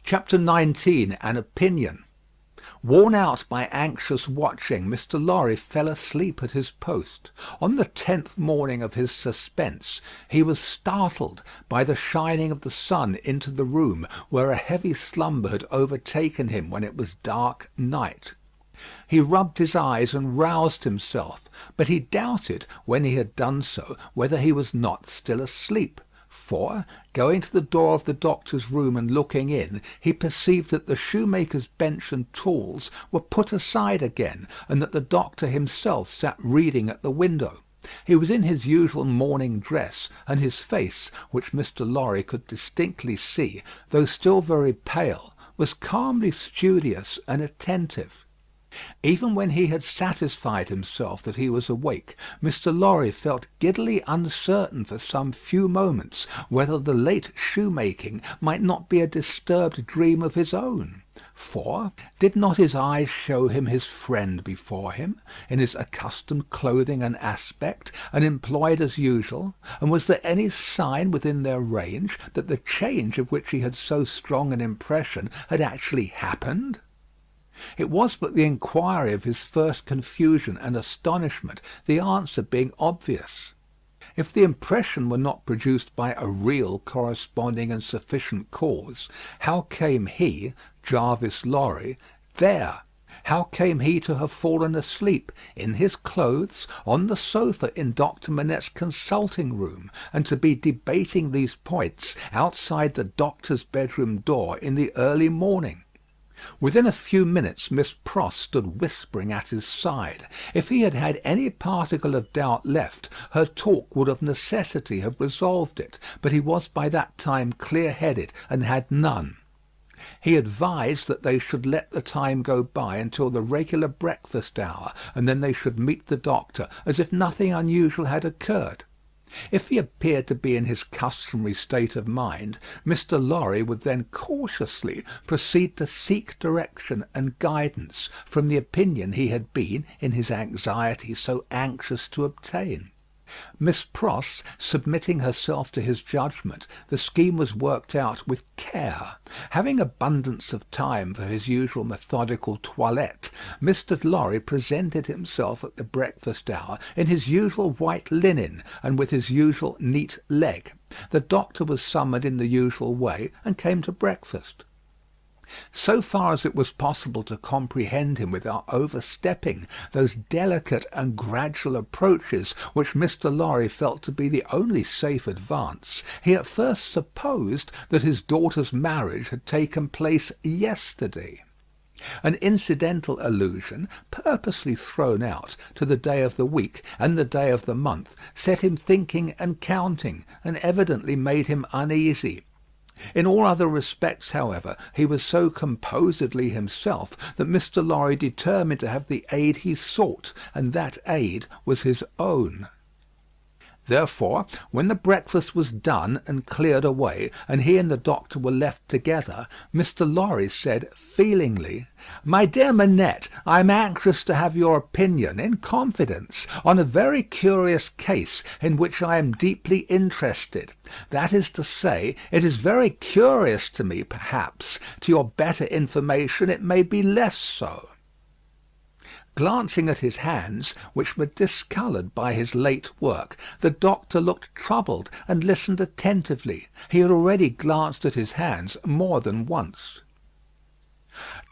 Chapter 19. An Opinion. Worn out by anxious watching, Mr. Lorry fell asleep at his post. On the 10th morning of his suspense, he was startled by the shining of the sun into the room where a heavy slumber had overtaken him when it was dark night. He rubbed his eyes and roused himself, but he doubted, when he had done so, whether he was not still asleep. For, going to the door of the doctor's room and looking in, he perceived that the shoemaker's bench and tools were put aside again, and that the doctor himself sat reading at the window. He was in his usual morning dress, and his face, which Mr. Lorry could distinctly see, though still very pale, was calmly studious and attentive. Even when he had satisfied himself that he was awake, Mr. Lorry felt giddily uncertain for some few moments whether the late shoemaking might not be a disturbed dream of his own. For, did not his eyes show him his friend before him, in his accustomed clothing and aspect, and employed as usual, and was there any sign within their range that the change of which he had so strong an impression had actually happened? It was but the inquiry of his first confusion and astonishment, the answer being obvious. If the impression were not produced by a real corresponding and sufficient cause, how came he, Jarvis Lorry, there? How came he to have fallen asleep, in his clothes, on the sofa in Dr. Manette's consulting room, and to be debating these points outside the doctor's bedroom door in the early morning? Within a few minutes Miss Pross stood whispering at his side. If he had had any particle of doubt left, her talk would of necessity have resolved it, but he was by that time clear-headed, and had none. He advised that they should let the time go by until the regular breakfast hour, and then they should meet the doctor, as if nothing unusual had occurred. If he appeared to be in his customary state of mind, Mr. Lorry would then cautiously proceed to seek direction and guidance from the opinion he had been, in his anxiety, so anxious to obtain. Miss Pross submitting herself to his judgment, the scheme was worked out with care. Having abundance of time for his usual methodical toilette, Mr. Lorry presented himself at the breakfast hour in his usual white linen, and with his usual neat leg. The doctor was summoned in the usual way, and came to breakfast. So far as it was possible to comprehend him without overstepping those delicate and gradual approaches which Mr. Lorry felt to be the only safe advance, he at first supposed that his daughter's marriage had taken place yesterday. An incidental allusion, purposely thrown out, to the day of the week and the day of the month, set him thinking and counting, and evidently made him uneasy. In all other respects, however, he was so composedly himself that Mr. Lorry determined to have the aid he sought, and that aid was his own. Therefore, when the breakfast was done and cleared away, and he and the doctor were left together, Mr. Lorry said feelingly, "My dear Manette, I am anxious to have your opinion, in confidence, on a very curious case in which I am deeply interested. That is to say, it is very curious to me, perhaps. To your better information it may be less so." Glancing at his hands, which were discoloured by his late work, the doctor looked troubled and listened attentively. He had already glanced at his hands more than once.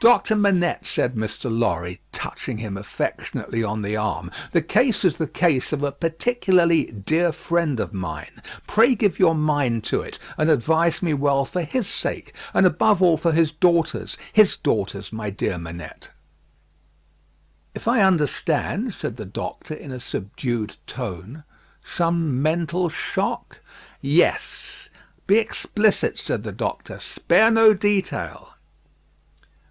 "Dr. Manette," said Mr. Lorry, touching him affectionately on the arm, "the case is the case of a particularly dear friend of mine. Pray give your mind to it, and advise me well for his sake, and above all for his daughters, my dear Manette." "If I understand," said the doctor in a subdued tone, "some mental shock?" "Yes. Be explicit," said the doctor. "Spare no detail."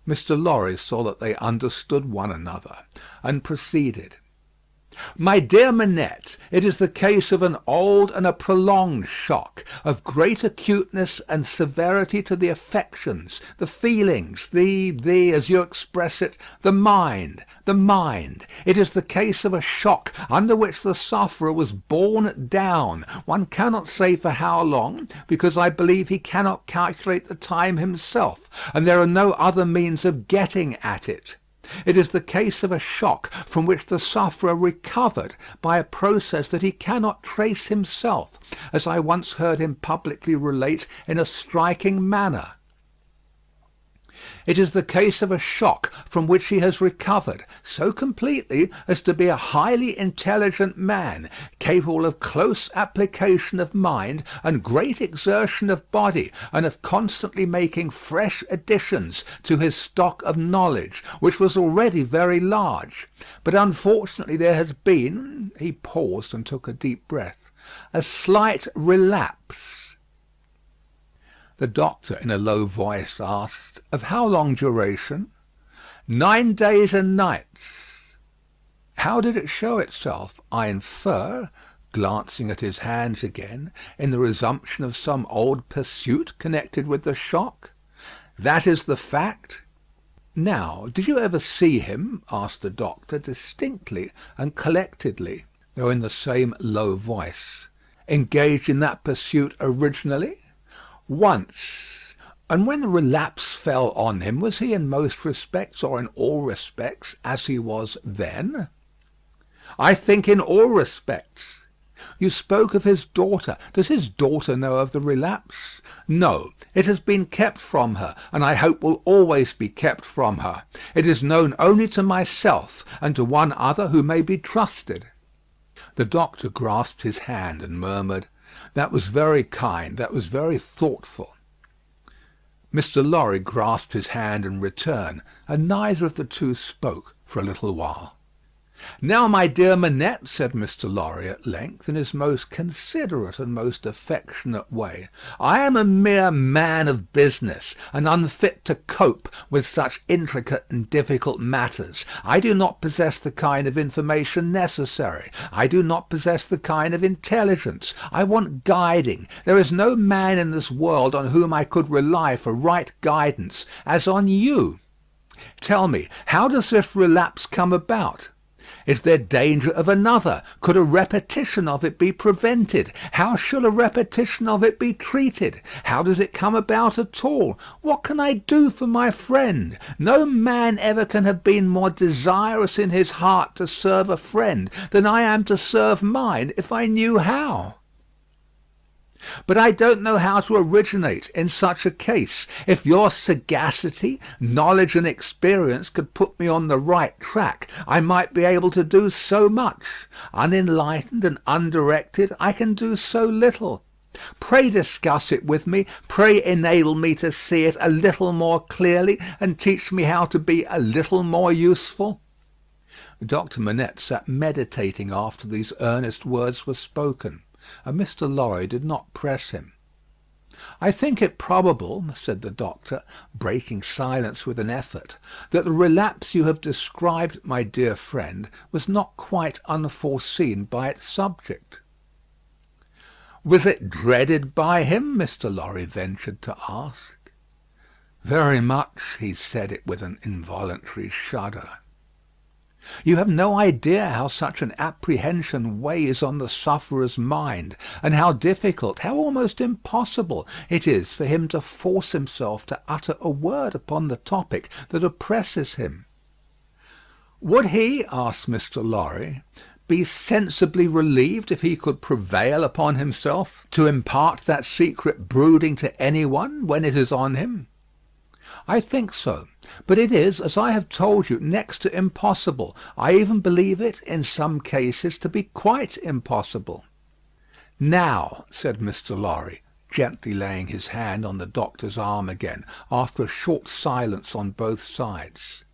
Mr. Lorry saw that they understood one another, and proceeded. My dear Manette, it is the case of an old and a prolonged shock, of great acuteness and severity to the affections, the feelings, as you express it, the mind. It is the case of a shock under which the sufferer was borne down. One cannot say for how long, because I believe he cannot calculate the time himself, and there are no other means of getting at it. It is the case of a shock from which the sufferer recovered by a process that he cannot trace himself, as I once heard him publicly relate in a striking manner. It is the case of a shock from which he has recovered so completely as to be a highly intelligent man, capable of close application of mind and great exertion of body, and of constantly making fresh additions to his stock of knowledge, which was already very large. But unfortunately there has been," he paused and took a deep breath, "a slight relapse." The doctor in a low voice asked, "Of how long duration?" 9 days and nights. "How did it show itself? I infer," glancing at his hands again, "in the resumption of some old pursuit connected with the shock?" "That is the fact." "Now, did you ever see him?" asked the doctor, distinctly and collectedly, though in the same low voice, "engaged in that pursuit originally?" "Once." "And when the relapse fell on him, was he in most respects, or in all respects, as he was then?" "I think in all respects." "You spoke of his daughter. Does his daughter know of the relapse?" "No. It has been kept from her, and I hope will always be kept from her. It is known only to myself, and to one other who may be trusted." The doctor grasped his hand and murmured, "That was very kind. That was very thoughtful." Mr. Lorry grasped his hand in return, and neither of the two spoke for a little while. "Now, my dear Manette," said Mr. Lorry at length, in his most considerate and most affectionate way, "I am a mere man of business, and unfit to cope with such intricate and difficult matters. I do not possess the kind of information necessary. I do not possess the kind of intelligence. I want guiding. There is no man in this world on whom I could rely for right guidance as on you. Tell me, how does this relapse come about? Is there danger of another? Could a repetition of it be prevented? How should a repetition of it be treated? How does it come about at all? What can I do for my friend? No man ever can have been more desirous in his heart to serve a friend than I am to serve mine, if I knew how. But I don't know how to originate in such a case. If your sagacity, knowledge, and experience could put me on the right track, I might be able to do so much. Unenlightened and undirected, I can do so little. Pray discuss it with me. Pray enable me to see it a little more clearly, and teach me how to be a little more useful." Dr. Manette sat meditating after these earnest words were spoken, and Mr. Lorry did not press him. "I think it probable," said the doctor, breaking silence with an effort, "that the relapse you have described, my dear friend, was not quite unforeseen by its subject." "Was it dreaded by him?" Mr. Lorry ventured to ask. "Very much." He said it with an involuntary shudder. You have no idea how such an apprehension weighs on the sufferer's mind, and how difficult, how almost impossible, it is for him to force himself to utter a word upon the topic that oppresses him. "Would he," asked Mr. Lorry, "be sensibly relieved if he could prevail upon himself to impart that secret brooding to any one when it is on him?" "I think so. But it is, as I have told you, next to impossible. I even believe it, in some cases, to be quite impossible." "Now," said Mr. Lorry, gently laying his hand on the doctor's arm again, after a short silence on both sides,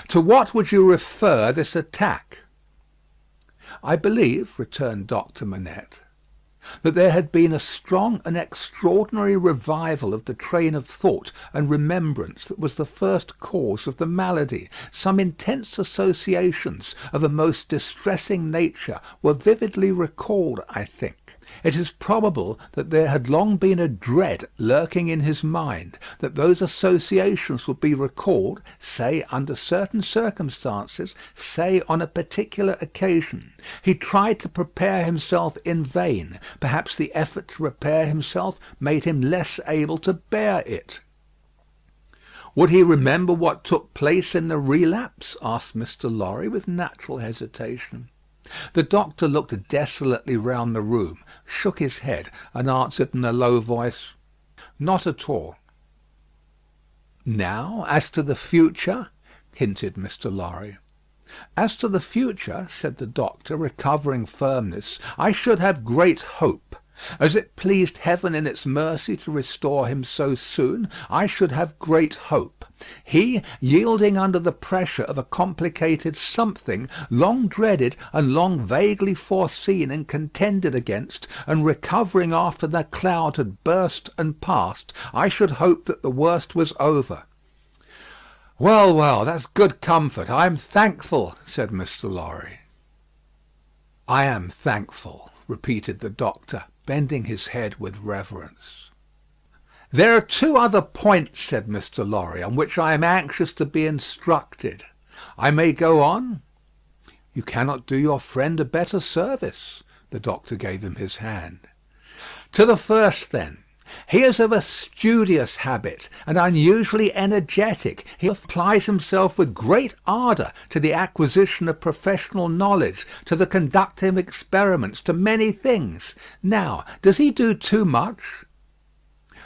"to what would you refer this attack?" "I believe," returned Dr. Manette, that there had been a strong and extraordinary revival of the train of thought and remembrance that was the first cause of the malady. Some intense associations of a most distressing nature were vividly recalled, I think. It is probable that there had long been a dread lurking in his mind that those associations would be recalled, say under certain circumstances, say on a particular occasion. He tried to prepare himself in vain. Perhaps the effort to prepare himself made him less able to bear it. Would he remember what took place in the relapse? Asked Mr. Lorry with natural hesitation. The doctor looked desolately round the room, shook his head, and answered in a low voice, "Not at all." "Now, as to the future?" hinted Mr. Lorry. "As to the future," said the doctor, recovering firmness, "I should have great hope. As it pleased Heaven in its mercy to restore him so soon, I should have great hope. He, yielding under the pressure of a complicated something, long dreaded and long vaguely foreseen and contended against, and recovering after the cloud had burst and passed, I should hope that the worst was over." "Well, well, that's good comfort. I am thankful," said Mr. Lorry. "I am thankful," repeated the doctor, bending his head with reverence. "There are two other points," said Mr. Lorry, "on which I am anxious to be instructed. I may go on?" "You cannot do your friend a better service." The doctor gave him his hand. "To the first, then. He is of a studious habit, and unusually energetic. He applies himself with great ardour to the acquisition of professional knowledge, to the conducting of experiments, to many things. Now, does he do too much?"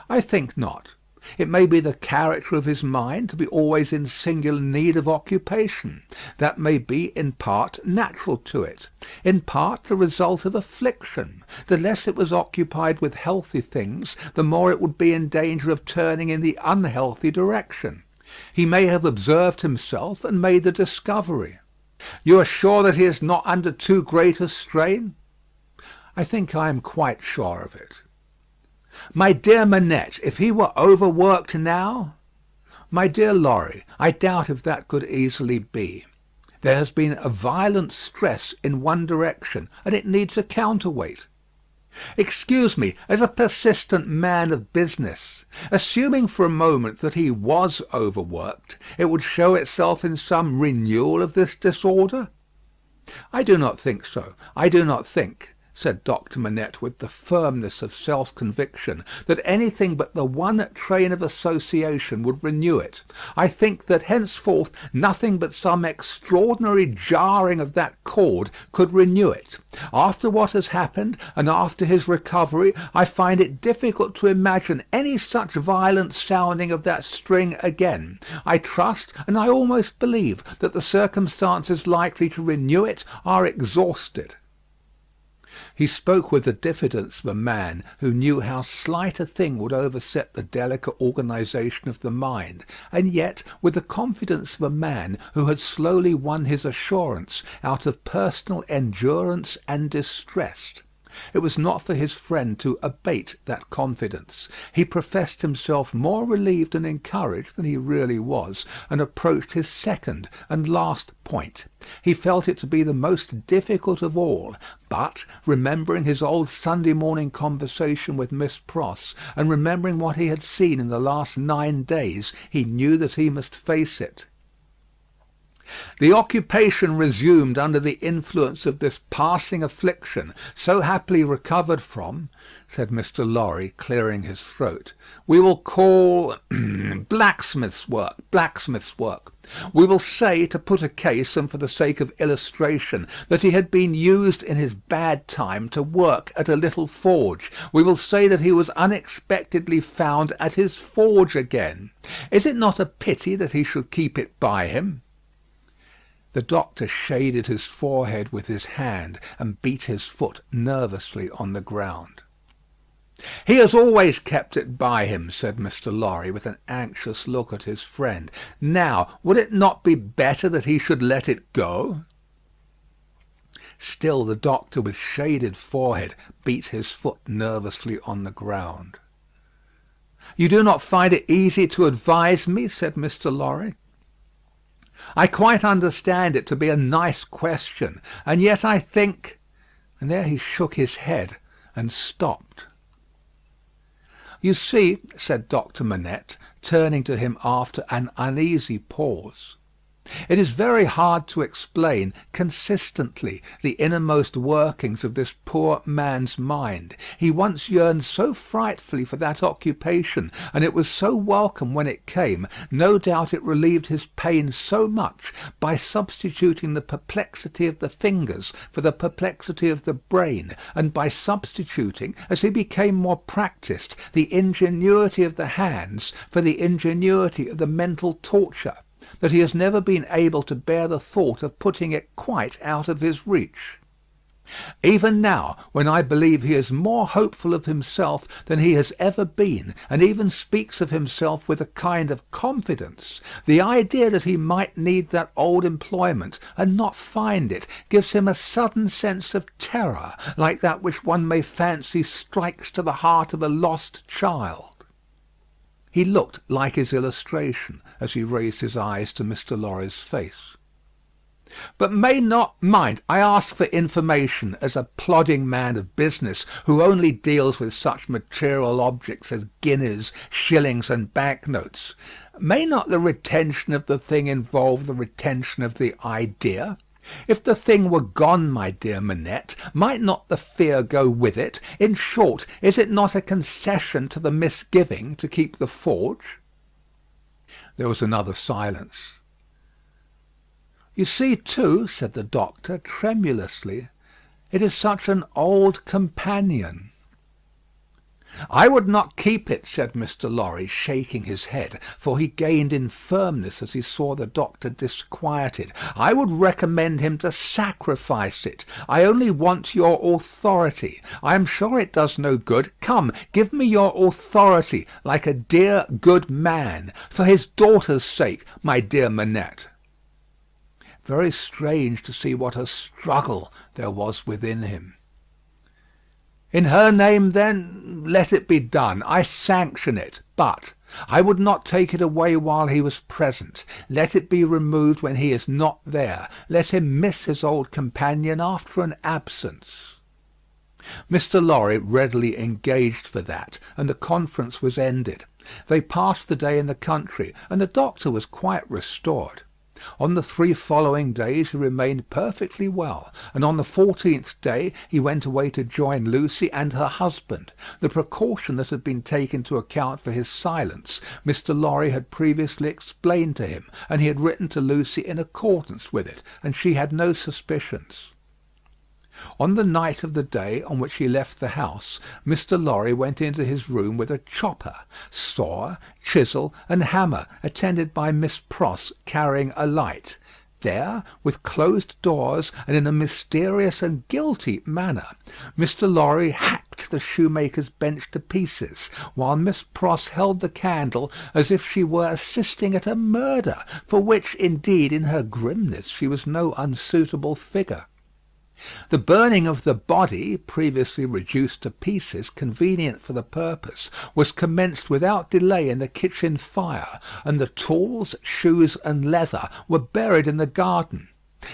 "I think not. It may be the character of his mind to be always in singular need of occupation. That may be in part natural to it, in part the result of affliction. The less it was occupied with healthy things, the more it would be in danger of turning in the unhealthy direction. He may have observed himself and made the discovery." "You are sure that he is not under too great a strain?" "I think I am quite sure of it." "My dear Manette, if he were overworked now?" "My dear Lorry, I doubt if that could easily be. There has been a violent stress in one direction, and it needs a counterweight." "Excuse me, as a persistent man of business, assuming for a moment that he was overworked, it would show itself in some renewal of this disorder?" "I do not think so. I do not think," said Dr. Manette with the firmness of self-conviction, "that anything but the one train of association would renew it. I think that henceforth nothing but some extraordinary jarring of that cord could renew it. After what has happened, and after his recovery, I find it difficult to imagine any such violent sounding of that string again. I trust, and I almost believe, that the circumstances likely to renew it are exhausted." He spoke with the diffidence of a man who knew how slight a thing would overset the delicate organisation of the mind, and yet with the confidence of a man who had slowly won his assurance out of personal endurance and distress. It was not for his friend to abate that confidence. He professed himself more relieved and encouraged than he really was, and approached his second and last point. He felt it to be the most difficult of all, but, remembering his old Sunday morning conversation with Miss Pross, and remembering what he had seen in the last 9 days, he knew that he must face it. "The occupation resumed under the influence of this passing affliction, so happily recovered from," said Mr. Lorry, clearing his throat, "we will call blacksmith's work. We will say, to put a case, and for the sake of illustration, that he had been used in his bad time to work at a little forge. We will say that he was unexpectedly found at his forge again. Is it not a pity that he should keep it by him?" The doctor shaded his forehead with his hand, and beat his foot nervously on the ground. "He has always kept it by him," said Mr. Lorry, with an anxious look at his friend. "Now, would it not be better that he should let it go?" Still the doctor, with shaded forehead, beat his foot nervously on the ground. "You do not find it easy to advise me?" said Mr. Lorry. "I quite understand it to be a nice question, and yet I think—" and there he shook his head and stopped. "You see," said Doctor Manette, turning to him after an uneasy pause, "it is very hard to explain consistently the innermost workings of this poor man's mind. He once yearned so frightfully for that occupation, and it was so welcome when it came. No doubt it relieved his pain so much by substituting the perplexity of the fingers for the perplexity of the brain, and by substituting, as he became more practised, the ingenuity of the hands for the ingenuity of the mental torture, that he has never been able to bear the thought of putting it quite out of his reach. Even now, when I believe he is more hopeful of himself than he has ever been, and even speaks of himself with a kind of confidence, the idea that he might need that old employment and not find it gives him a sudden sense of terror, like that which one may fancy strikes to the heart of a lost child." He looked like his illustration as he raised his eyes to Mr. Lorry's face. "But may not mind, I ask for information as a plodding man of business who only deals with such material objects as guineas, shillings, and banknotes. May not the retention of the thing involve the retention of the idea? If the thing were gone, my dear Manette, might not the fear go with it? In short, is it not a concession to the misgiving to keep the forge?" There was another silence. "You see, too," said the doctor, tremulously, "it is such an old companion." "I would not keep it," said Mr. Lorry, shaking his head, for he gained in firmness as he saw the doctor disquieted. "I would recommend him to sacrifice it. I only want your authority. I am sure it does no good. Come, give me your authority, like a dear good man, for his daughter's sake, my dear Manette." Very strange to see what a struggle there was within him. "In her name, then, let it be done. I sanction it. But I would not take it away while he was present. Let it be removed when he is not there. Let him miss his old companion after an absence." Mr. Lorry readily engaged for that, and the conference was ended. They passed the day in the country, and the doctor was quite restored. On the 3 following days he remained perfectly well, and on the 14th day he went away to join Lucy and her husband. The precaution that had been taken to account for his silence, Mr. Lorry had previously explained to him, and he had written to Lucy in accordance with it, and she had no suspicions. On the night of the day on which he left the house, Mr. Lorry went into his room with a chopper, saw, chisel, and hammer, attended by Miss Pross carrying a light. There, with closed doors, and in a mysterious and guilty manner, Mr. Lorry hacked the shoemaker's bench to pieces, while Miss Pross held the candle as if she were assisting at a murder, for which, indeed, in her grimness, she was no unsuitable figure. The burning of the body, previously reduced to pieces convenient for the purpose, was commenced without delay in the kitchen fire, and the tools, shoes, and leather were buried in the garden.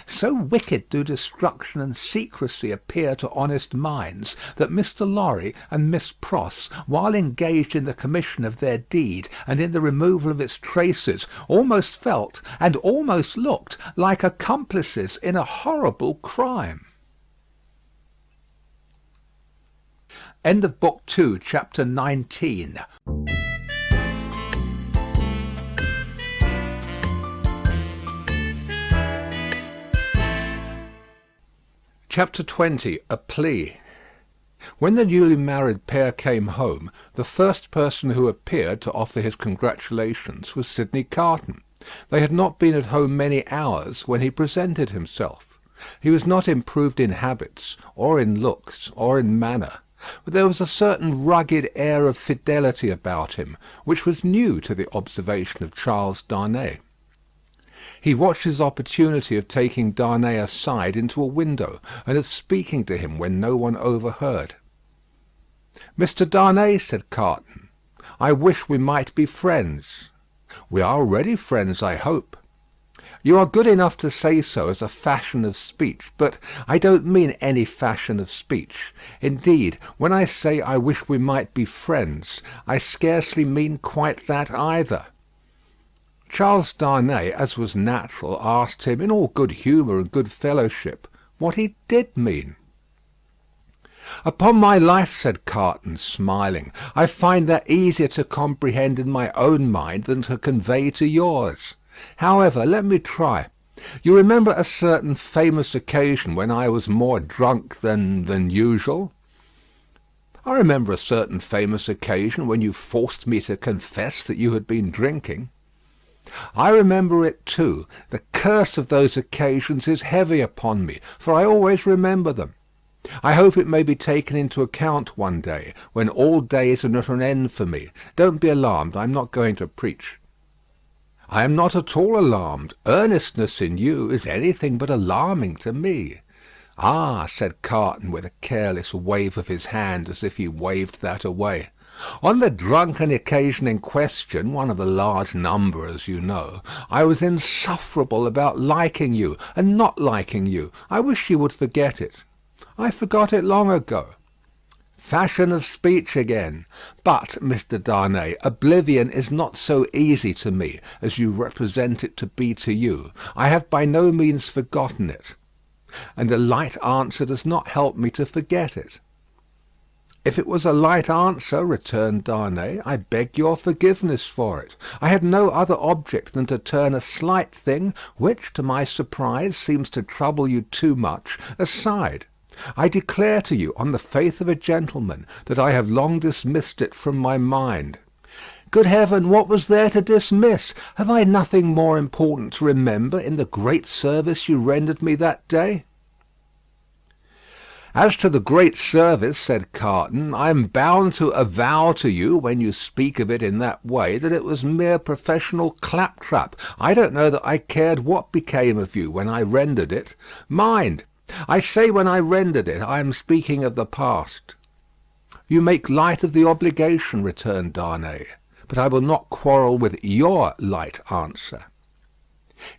So wicked do destruction and secrecy appear to honest minds, that Mr. Lorry and Miss Pross, while engaged in the commission of their deed and in the removal of its traces, almost felt and almost looked like accomplices in a horrible crime. End of Book 2, Chapter 19. Chapter 20. A Plea. When the newly married pair came home, the first person who appeared to offer his congratulations was Sidney Carton. They had not been at home many hours when he presented himself. He was not improved in habits, or in looks, or in manner, but there was a certain rugged air of fidelity about him, which was new to the observation of Charles Darnay. He watched his opportunity of taking Darnay aside into a window, and of speaking to him when no one overheard. "Mr. Darnay," said Carton, "I wish we might be friends." "We are already friends, I hope." "You are good enough to say so as a fashion of speech, but I don't mean any fashion of speech. Indeed, when I say I wish we might be friends, I scarcely mean quite that either." Charles Darnay, as was natural, asked him, in all good humour and good fellowship, what he did mean. "Upon my life," said Carton, smiling, "I find that easier to comprehend in my own mind than to convey to yours. However, let me try. You remember a certain famous occasion when I was more drunk than usual?" "I remember a certain famous occasion when you forced me to confess that you had been drinking." "I remember it too. The curse of those occasions is heavy upon me, for I always remember them. I hope it may be taken into account one day, when all days are at an end for me. Don't be alarmed. I am not going to preach." "I am not at all alarmed. Earnestness in you is anything but alarming to me." "Ah," said Carton, with a careless wave of his hand, as if he waved that away. "On the drunken occasion in question, one of a large number, as you know, I was insufferable about liking you and not liking you. I wish you would forget it." "I forgot it long ago." "Fashion of speech again. But, Mr. Darnay, oblivion is not so easy to me as you represent it to be to you. I have by no means forgotten it, and a light answer does not help me to forget it." "If it was a light answer," returned Darnay, "I beg your forgiveness for it. I had no other object than to turn a slight thing, which, to my surprise, seems to trouble you too much, aside. I declare to you, on the faith of a gentleman, that I have long dismissed it from my mind." "Good heaven, what was there to dismiss? Have I nothing more important to remember in the great service you rendered me that day?" "As to the great service," said Carton, "I am bound to avow to you, when you speak of it in that way, that it was mere professional claptrap. I don't know that I cared what became of you when I rendered it. Mind, I say when I rendered it. I am speaking of the past." "You make light of the obligation," returned Darnay, "but I will not quarrel with your light answer."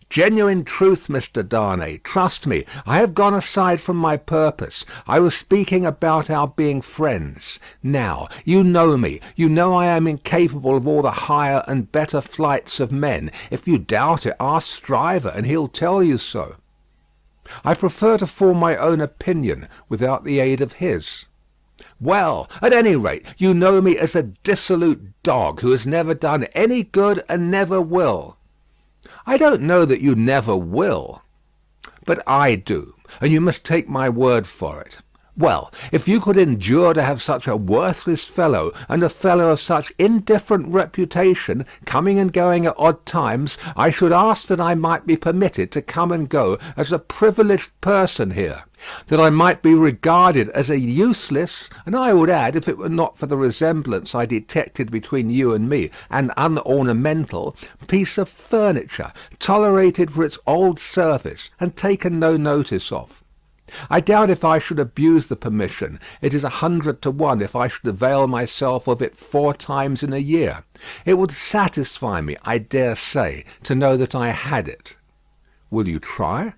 "Genuine truth, Mr. Darnay. Trust me, I have gone aside from my purpose. I was speaking about our being friends. Now, you know me. You know I am incapable of all the higher and better flights of men. If you doubt it, ask Stryver, and he'll tell you so. I prefer to form my own opinion without the aid of his. Well, at any rate, you know me as a dissolute dog who has never done any good and never will." "I don't know that you never will." "But I do, and you must take my word for it. Well, if you could endure to have such a worthless fellow, and a fellow of such indifferent reputation, coming and going at odd times, I should ask that I might be permitted to come and go as a privileged person here, that I might be regarded as a useless, and I would add, if it were not for the resemblance I detected between you and me, an unornamental piece of furniture, tolerated for its old service, and taken no notice of. I doubt if I should abuse the permission. It is 100 to 1 if I should avail myself of it 4 times in a year. It would satisfy me, I dare say, to know that I had it. Will you try?"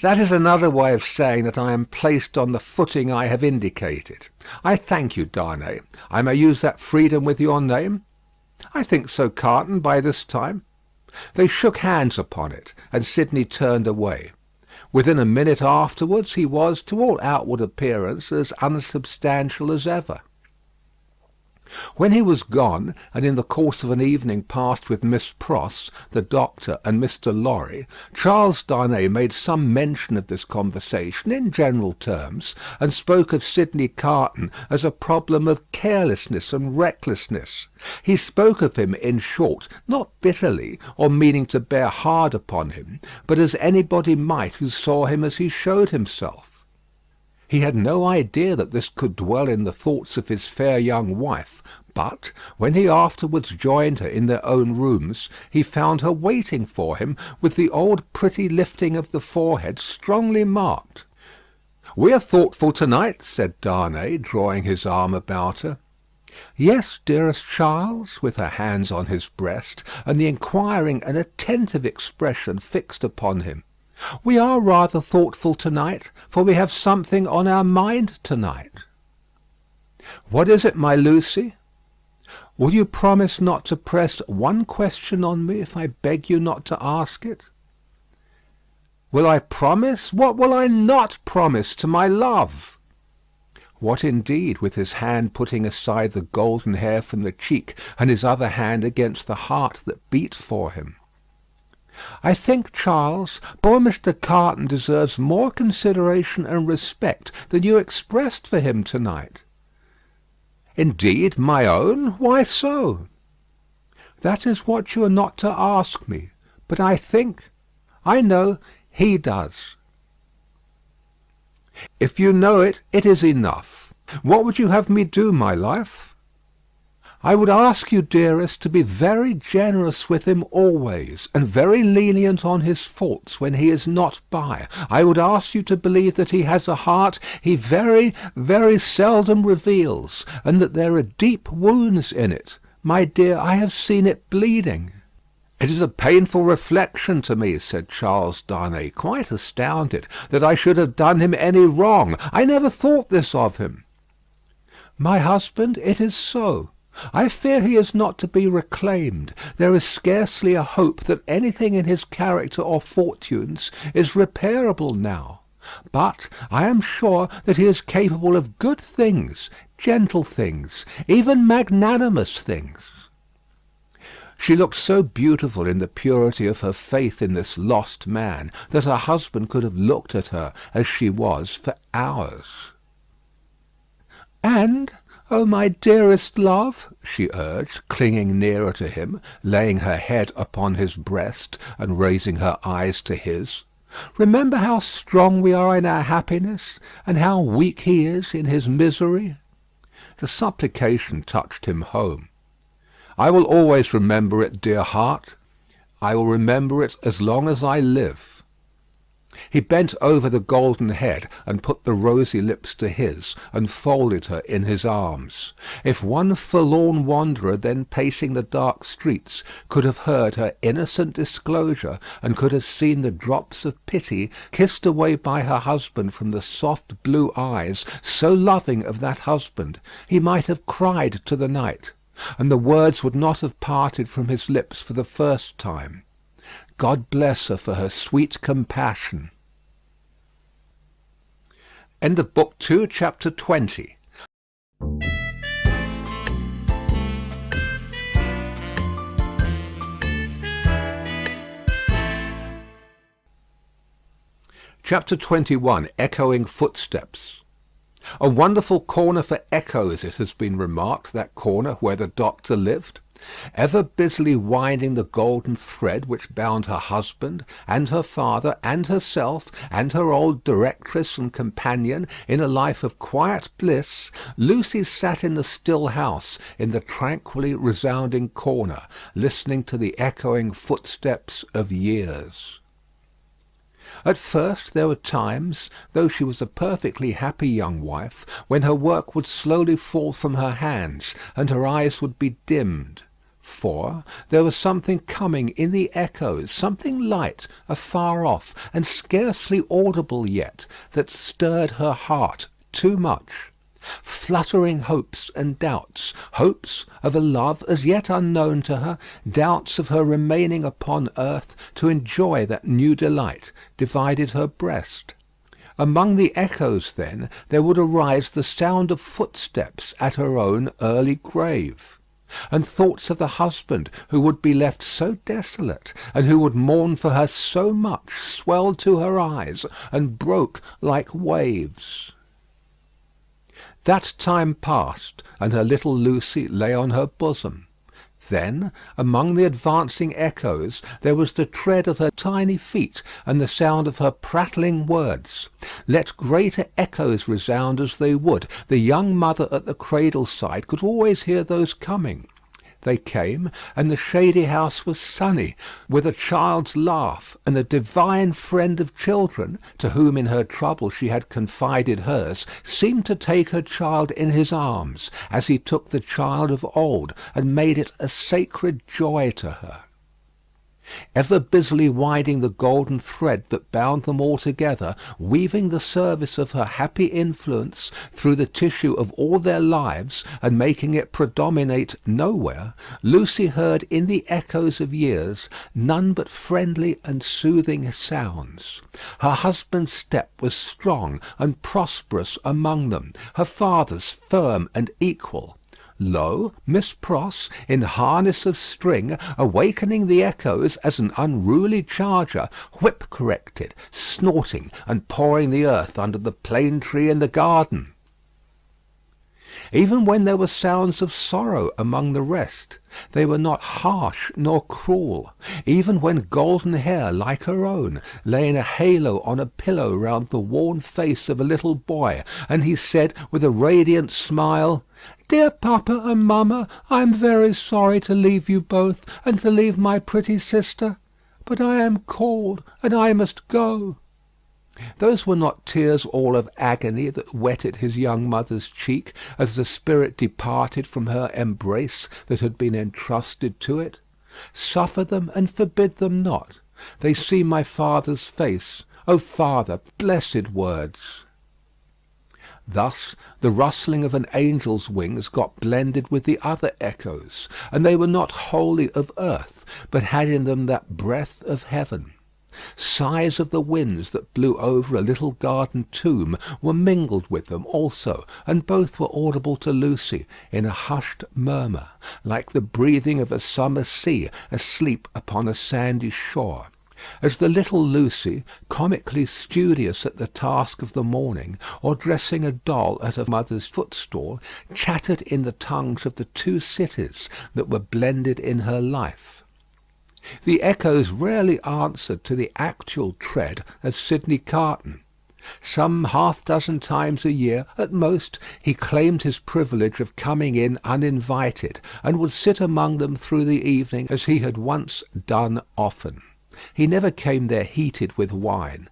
"That is another way of saying that I am placed on the footing I have indicated. I thank you, Darnay. I may use that freedom with your name?" "I think so, Carton, by this time." They shook hands upon it, and Sidney turned away. Within a minute afterwards he was, to all outward appearance, as unsubstantial as ever. When he was gone, and in the course of an evening passed with Miss Pross, the doctor, and Mr. Lorry, Charles Darnay made some mention of this conversation in general terms, and spoke of Sidney Carton as a problem of carelessness and recklessness. He spoke of him, in short, not bitterly, or meaning to bear hard upon him, but as anybody might who saw him as he showed himself. He had no idea that this could dwell in the thoughts of his fair young wife, But when he afterwards joined her in their own rooms, he found her waiting for him with the old pretty lifting of the forehead strongly marked. "We are thoughtful to-night," said Darnay, drawing his arm about her. "Yes, dearest Charles," with her hands on his breast, and the inquiring and attentive expression fixed upon him. "We are rather thoughtful to-night, for we have something on our mind to-night." "What is it, my Lucy?" "Will you promise not to press one question on me if I beg you not to ask it?" "Will I promise? What will I not promise to my love?" What indeed, with his hand putting aside the golden hair from the cheek, and his other hand against the heart that beat for him. "I think, Charles, poor Mr. Carton deserves more consideration and respect than you expressed for him to-night." "Indeed, my own? Why so?" "That is what you are not to ask me. But I think, I know, he does." "If you know it, it is enough. What would you have me do, my life?" "I would ask you, dearest, to be very generous with him always, and very lenient on his faults when he is not by. I would ask you to believe that he has a heart he very, very seldom reveals, and that there are deep wounds in it. My dear, I have seen it bleeding." "It is a painful reflection to me," said Charles Darnay, quite astounded, "that I should have done him any wrong. I never thought this of him." "My husband, it is so. I fear he is not to be reclaimed. There is scarcely a hope that anything in his character or fortunes is repairable now. But I am sure that he is capable of good things, gentle things, even magnanimous things." She looked so beautiful in the purity of her faith in this lost man, that her husband could have looked at her as she was for hours. "And, oh, my dearest love," she urged, clinging nearer to him, laying her head upon his breast, and raising her eyes to his, "remember how strong we are in our happiness, and how weak he is in his misery." The supplication touched him home. "I will always remember it, dear heart. I will remember it as long as I live." He bent over the golden head, and put the rosy lips to his, and folded her in his arms. If one forlorn wanderer then pacing the dark streets could have heard her innocent disclosure, and could have seen the drops of pity kissed away by her husband from the soft blue eyes so loving of that husband, he might have cried to the night, and the words would not have parted from his lips for the first time. God bless her for her sweet compassion. End of Book 2, Chapter 20. Chapter 21. Echoing Footsteps. A wonderful corner for echoes, it has been remarked, that corner where the doctor lived. Ever busily winding the golden thread which bound her husband, and her father, and herself, and her old directress and companion in a life of quiet bliss, Lucy sat in the still house, in the tranquilly resounding corner, listening to the echoing footsteps of years. At first there were times, though she was a perfectly happy young wife, when her work would slowly fall from her hands, and her eyes would be dimmed. For there was something coming in the echoes, something light, afar off, and scarcely audible yet, that stirred her heart too much. Fluttering hopes and doubts, hopes of a love as yet unknown to her, doubts of her remaining upon earth to enjoy that new delight, divided her breast. Among the echoes, then, there would arise the sound of footsteps at her own early grave, and thoughts of the husband who would be left so desolate, and who would mourn for her so much, swelled to her eyes, and broke like waves. That time passed, and her little Lucy lay on her bosom. Then, among the advancing echoes, there was the tread of her tiny feet, and the sound of her prattling words. Let greater echoes resound as they would, the young mother at the cradle side could always hear those coming. They came, and the shady house was sunny with a child's laugh, and the divine friend of children, to whom in her trouble she had confided hers, seemed to take her child in his arms, as he took the child of old, and made it a sacred joy to her. Ever busily winding the golden thread that bound them all together, weaving the service of her happy influence through the tissue of all their lives, and making it predominate nowhere, Lucy heard in the echoes of years none but friendly and soothing sounds. Her husband's step was strong and prosperous among them, her father's firm and equal. Lo, Miss Pross, in harness of string, awakening the echoes as an unruly charger, whip-corrected, snorting, and pawing the earth under the plane tree in the garden. Even when there were sounds of sorrow among the rest, they were not harsh nor cruel. Even when golden hair, like her own, lay in a halo on a pillow round the worn face of a little boy, and he said with a radiant smile, "Dear papa and mamma, I am very sorry to leave you both, and to leave my pretty sister, but I am cold, and I must go." Those were not tears all of agony that wetted his young mother's cheek as the spirit departed from her embrace that had been entrusted to it. Suffer them and forbid them not. They see my father's face. O Father, blessed words! Thus the rustling of an angel's wings got blended with the other echoes, and they were not wholly of earth, but had in them that breath of heaven. Sighs of the winds that blew over a little garden tomb were mingled with them also, and both were audible to Lucy in a hushed murmur, like the breathing of a summer sea asleep upon a sandy shore. As the little Lucy, comically studious at the task of the morning, or dressing a doll at her mother's footstool, chattered in the tongues of the two cities that were blended in her life. The echoes rarely answered to the actual tread of Sydney Carton. Some half-dozen times a year, at most, he claimed his privilege of coming in uninvited, and would sit among them through the evening as he had once done often. He never came there heated with wine.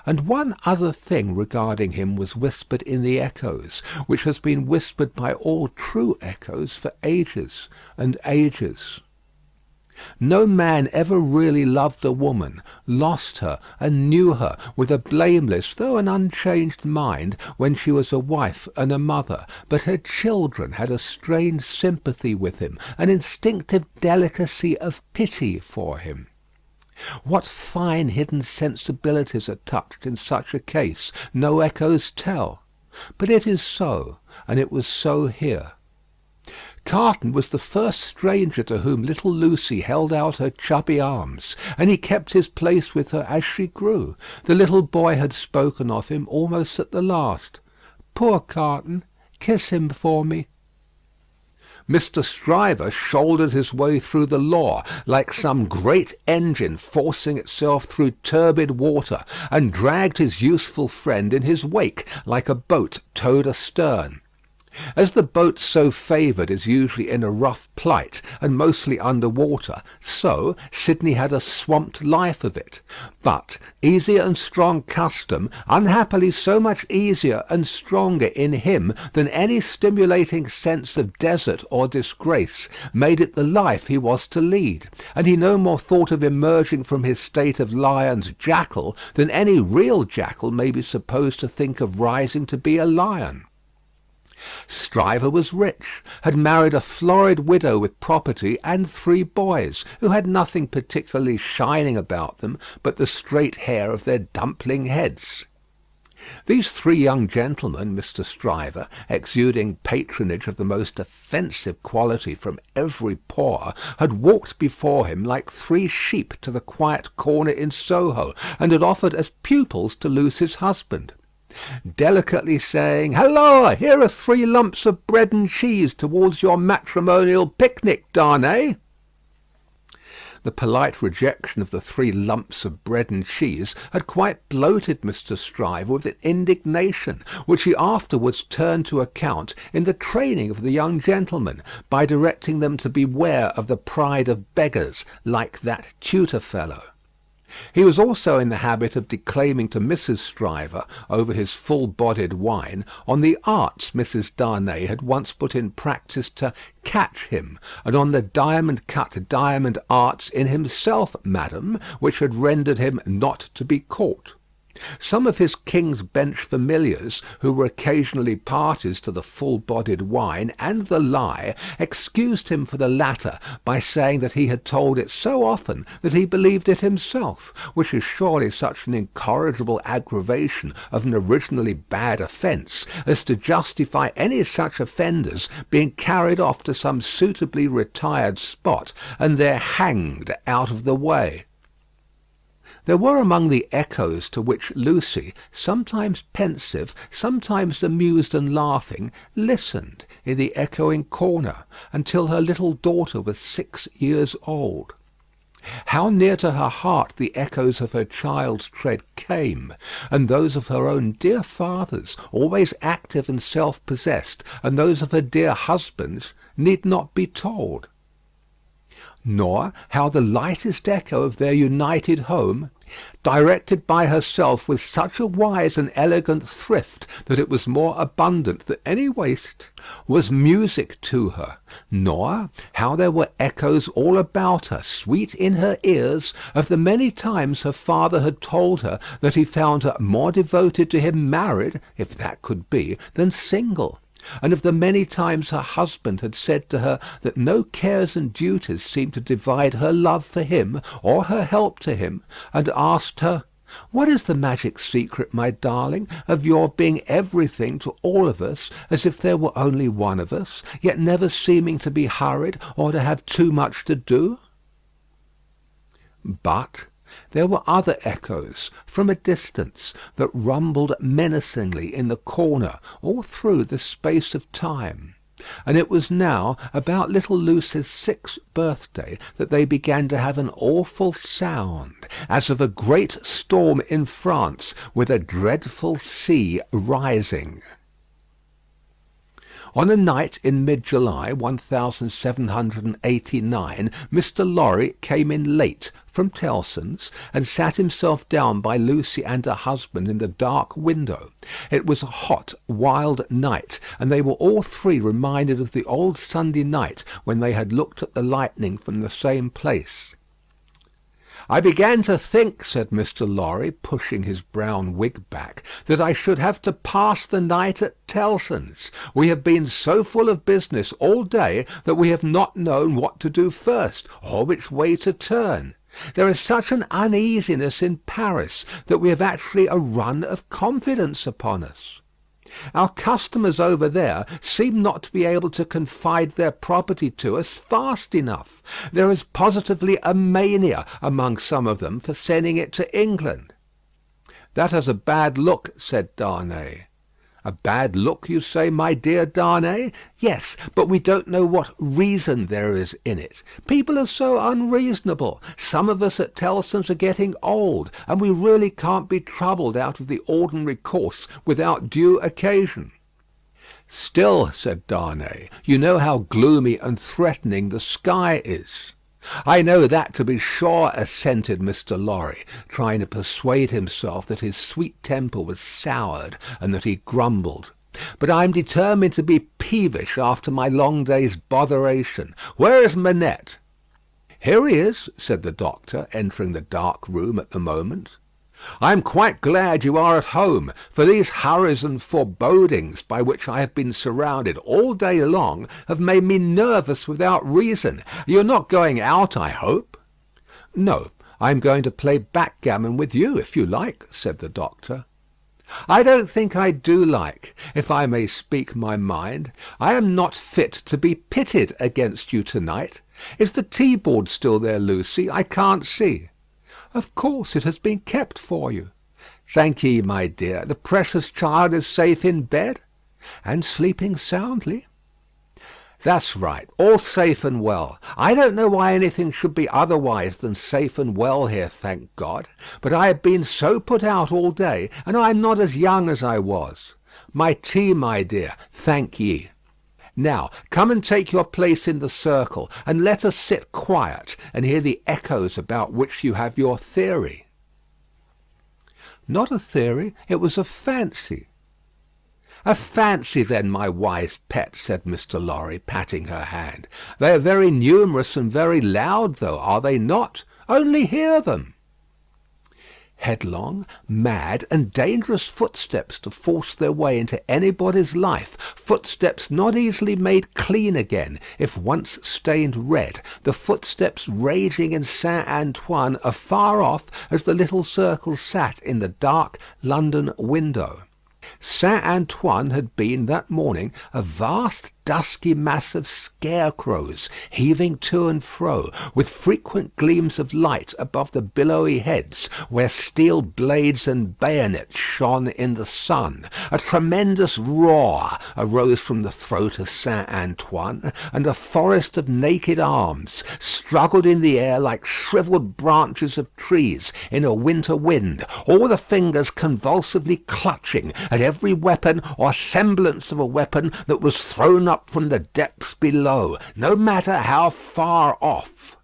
And one other thing regarding him was whispered in the echoes, which has been whispered by all true echoes for ages and ages. No man ever really loved a woman, lost her, and knew her with a blameless though an unchanged mind when she was a wife and a mother, but her children had a strange sympathy with him, an instinctive delicacy of pity for him. What fine hidden sensibilities are touched in such a case, no echoes tell. But it is so, and it was so here. Carton was the first stranger to whom little Lucy held out her chubby arms, and he kept his place with her as she grew. The little boy had spoken of him almost at the last. "Poor Carton, kiss him for me." Mr. Stryver shouldered his way through the law like some great engine forcing itself through turbid water, and dragged his useful friend in his wake like a boat towed astern. As the boat so favoured is usually in a rough plight and mostly under water, so Sidney had a swamped life of it. But easier and strong custom, unhappily so much easier and stronger in him than any stimulating sense of desert or disgrace, made it the life he was to lead, and he no more thought of emerging from his state of lion's jackal than any real jackal may be supposed to think of rising to be a lion. Stryver was rich, had married a florid widow with property and 3 boys, who had nothing particularly shining about them but the straight hair of their dumpling heads. These 3 young gentlemen, Mr. Stryver, exuding patronage of the most offensive quality from every pore, had walked before him like 3 sheep to the quiet corner in Soho, and had offered as pupils to Lucy's husband. delicately saying, "Halloa! Here are 3 lumps of bread and cheese towards your matrimonial picnic, Darnay." The polite rejection of the 3 lumps of bread and cheese had quite bloated Mr. Stryver with indignation, which he afterwards turned to account in the training of the young gentlemen, by directing them to beware of the pride of beggars, like that tutor fellow. He was also in the habit of declaiming to Mrs. Stryver, over his full-bodied wine, on the arts Mrs. Darnay had once put in practice to catch him, and on the diamond-cut diamond arts in himself, madam, which had rendered him not to be caught. Some of his King's Bench familiars, who were occasionally parties to the full-bodied wine and the lie, excused him for the latter by saying that he had told it so often that he believed it himself, which is surely such an incorrigible aggravation of an originally bad offence as to justify any such offenders being carried off to some suitably retired spot, and there hanged out of the way. There were among the echoes to which Lucy, sometimes pensive, sometimes amused and laughing, listened in the echoing corner, until her little daughter was 6 years old. How near to her heart the echoes of her child's tread came, and those of her own dear father's, always active and self-possessed, and those of her dear husband's, need not be told. Nor how the lightest echo of their united home, directed by herself with such a wise and elegant thrift that it was more abundant than any waste, was music to her; nor how there were echoes all about her, sweet in her ears, of the many times her father had told her that he found her more devoted to him married, if that could be, than single, and of the many times her husband had said to her that no cares and duties seemed to divide her love for him or her help to him, and asked her, "What is the magic secret, my darling, of your being everything to all of us, as if there were only one of us, yet never seeming to be hurried or to have too much to do?" But there were other echoes, from a distance, that rumbled menacingly in the corner all through the space of time; and it was now about little Lucy's 6th birthday that they began to have an awful sound, as of a great storm in France, with a dreadful sea rising. On a night in mid-July, 1789, Mr. Lorry came in late from Tellson's, and sat himself down by Lucy and her husband in the dark window. It was a hot, wild night, and they were all 3 reminded of the old Sunday night when they had looked at the lightning from the same place. "I began to think," said Mr. Lorry, pushing his brown wig back, "that I should have to pass the night at Tellson's. We have been so full of business all day that we have not known what to do first, or which way to turn. There is such an uneasiness in Paris that we have actually a run of confidence upon us. Our customers over there seem not to be able to confide their property to us fast enough. There is positively a mania among some of them for sending it to England." "That has a bad look," said Darnay. "A bad look, you say, my dear Darnay? Yes, but we don't know what reason there is in it. People are so unreasonable. Some of us at Tellson's are getting old, and we really can't be troubled out of the ordinary course without due occasion." "Still," said Darnay, "you know how gloomy and threatening the sky is." "I know that, to be sure," assented Mr. Lorry, trying to persuade himself that his sweet temper was soured, and that he grumbled. "But I am determined to be peevish after my long day's botheration. Where is Manette?" "Here he is," said the doctor, entering the dark room at the moment. "I am quite glad you are at home, for these hurries and forebodings by which I have been surrounded all day long have made me nervous without reason. You are not going out, I hope?" "No, I am going to play backgammon with you, if you like," said the doctor. "I don't think I do like. If I may speak my mind, I am not fit to be pitted against you to-night. Is the tea-board still there, Lucy? I can't see." "Of course, it has been kept for you." "Thank ye, my dear. The precious child is safe in bed?" "And sleeping soundly." "That's right. All safe and well. I don't know why anything should be otherwise than safe and well here, thank God. But I have been so put out all day, and I am not as young as I was. My tea, my dear. Thank ye. Now, come and take your place in the circle, and let us sit quiet and hear the echoes about which you have your theory." "Not a theory. It was a fancy." "A fancy, then, my wise pet," said Mr. Lorry, patting her hand. "They are very numerous and very loud, though, are they not? Only hear them." Headlong, mad, and dangerous footsteps to force their way into anybody's life, footsteps not easily made clean again, if once stained red, the footsteps raging in Saint Antoine afar off as the little circle sat in the dark London window. Saint Antoine had been that morning a vast dusky mass of scarecrows, heaving to and fro, with frequent gleams of light above the billowy heads, where steel blades and bayonets shone in the sun. A tremendous roar arose from the throat of Saint Antoine, and a forest of naked arms struggled in the air like shrivelled branches of trees in a winter wind, all the fingers convulsively clutching at every weapon or semblance of a weapon that was thrown up from the depths below, no matter how far off.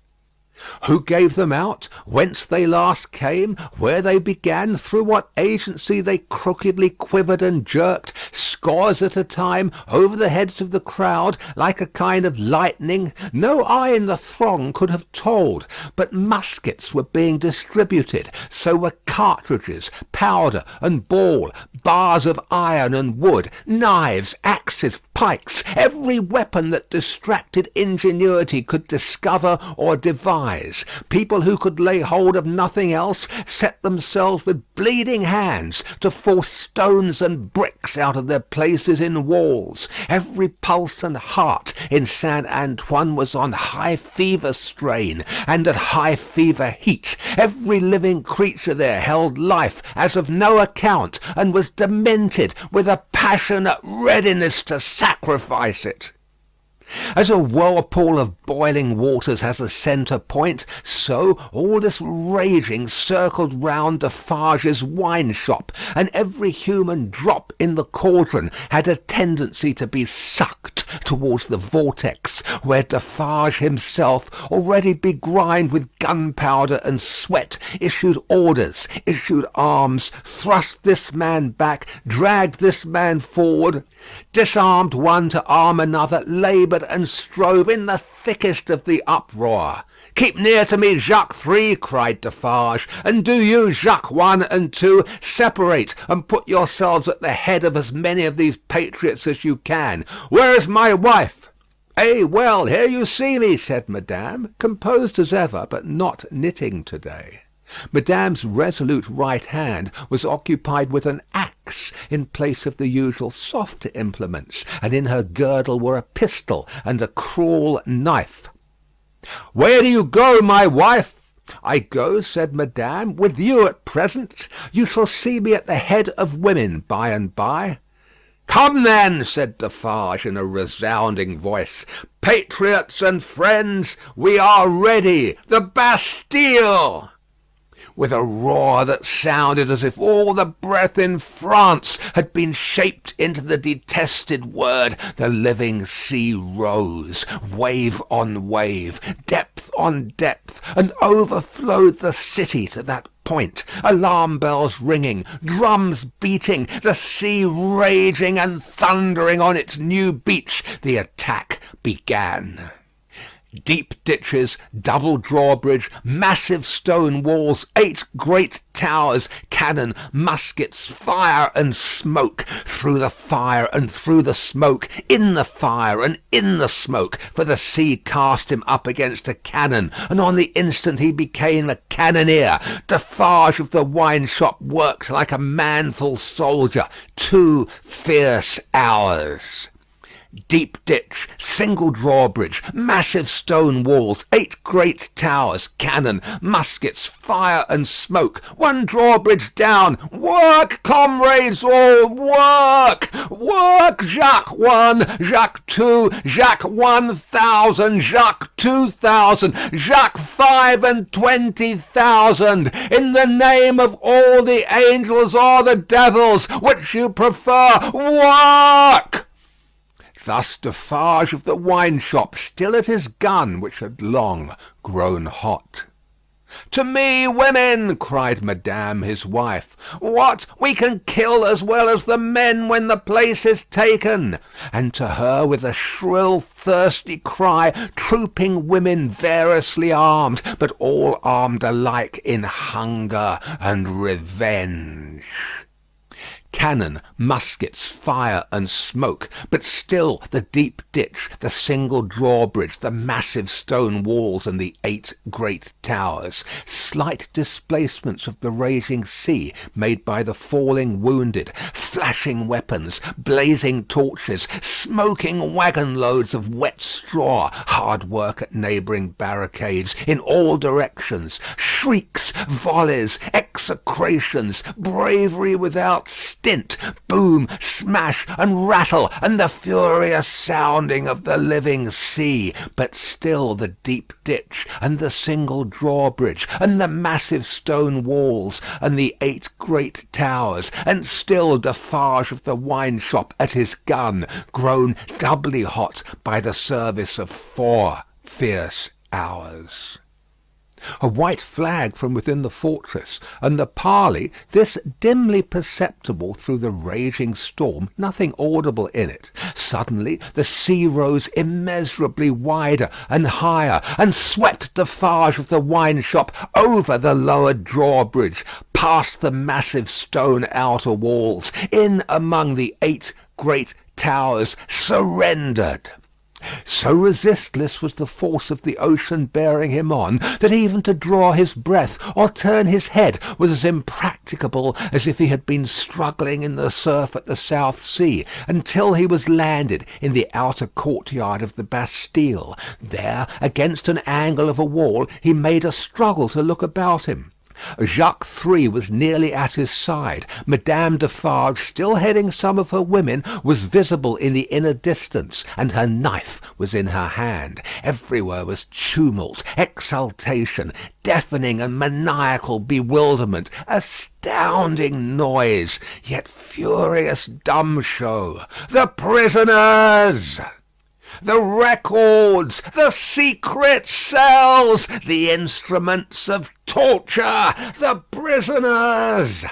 Who gave them out? Whence they last came? Where they began? Through what agency they crookedly quivered and jerked, scores at a time, over the heads of the crowd, like a kind of lightning? No eye in the throng could have told. But muskets were being distributed, so were cartridges, powder and ball, bars of iron and wood, knives, axes, pikes, every weapon that distracted ingenuity could discover or devise. People who could lay hold of nothing else set themselves with bleeding hands to force stones and bricks out of their places in walls. Every pulse and heart in Saint Antoine was on high fever strain and at high fever heat. Every living creature there held life as of no account, and was demented with a passionate readiness to sacrifice it. As a whirlpool of boiling waters has a centre point, so all this raging circled round Defarge's wine shop, and every human drop in the cauldron had a tendency to be sucked towards the vortex, where Defarge himself, already begrimed with gunpowder and sweat, issued orders, issued arms, thrust this man back, dragged this man forward, disarmed one to arm another, laboured and strove in the thickest of the uproar. "Keep near to me, Jacques 3," cried Defarge, "and do you, Jacques 1 and 2, separate and put yourselves at the head of as many of these patriots as you can. Where is my wife?" "Eh, well, here you see me," said Madame, composed as ever, but not knitting to-day. Madame's resolute right hand was occupied with an axe in place of the usual softer implements, and in her girdle were a pistol and a cruel knife. "Where do you go, my wife?" "I go," said Madame, "with you at present. You shall see me at the head of women by and by." "Come then," said Defarge in a resounding voice. "Patriots and friends, we are ready. The Bastille!" With a roar that sounded as if all the breath in France had been shaped into the detested word, the living sea rose, wave on wave, depth on depth, and overflowed the city to that point. Alarm bells ringing, drums beating, the sea raging and thundering on its new beach, the attack began. Deep ditches, double drawbridge, massive stone walls, 8 great towers, cannon, muskets, fire and smoke. Through the fire and through the smoke, in the fire and in the smoke, for the sea cast him up against a cannon, and on the instant he became a cannoneer. Defarge of the wine shop worked like a manful soldier. 2 fierce hours. Deep ditch, single drawbridge, massive stone walls, 8 great towers, cannon, muskets, fire and smoke. 1 drawbridge down. Work, comrades all, work! Work, Jacques 1, Jacques 2, Jacques 1000, Jacques 2000, Jacques 25,000. In the name of all the angels or the devils, which you prefer, work! Thus Defarge of the wine shop, still at his gun, which had long grown hot. "To me, women!" cried Madame, his wife. "What! We can kill as well as the men when the place is taken!" And to her, with a shrill, thirsty cry, trooping women variously armed, but all armed alike in hunger and revenge. Cannon, muskets, fire and smoke, but still the deep ditch, the single drawbridge, the massive stone walls and the 8 great towers. Slight displacements of the raging sea made by the falling wounded, flashing weapons, blazing torches, smoking waggon loads of wet straw, hard work at neighbouring barricades in all directions, shrieks, volleys, execrations, bravery without stint, boom, smash, and rattle, and the furious sounding of the living sea. But still the deep ditch, and the single drawbridge, and the massive stone walls, and the 8 great towers, and still Defarge of the wine shop at his gun, grown doubly hot by the service of 4 fierce hours. A white flag from within the fortress, and the parley, this dimly perceptible through the raging storm, nothing audible in it. Suddenly the sea rose immeasurably wider and higher, and swept Defarge of the wine shop over the lowered drawbridge, past the massive stone outer walls, in among the 8 great towers, surrendered. So resistless was the force of the ocean bearing him on, that even to draw his breath or turn his head was as impracticable as if he had been struggling in the surf at the South Sea, until he was landed in the outer courtyard of the Bastille. There, against an angle of a wall, he made a struggle to look about him. Jacques 3 was nearly at his side. Madame Defarge, still heading some of her women, was visible in the inner distance, and her knife was in her hand. Everywhere was tumult, exultation, deafening and maniacal bewilderment, astounding noise, yet furious dumb show. The prisoners! The records, the secret cells, the instruments of torture, the prisoners.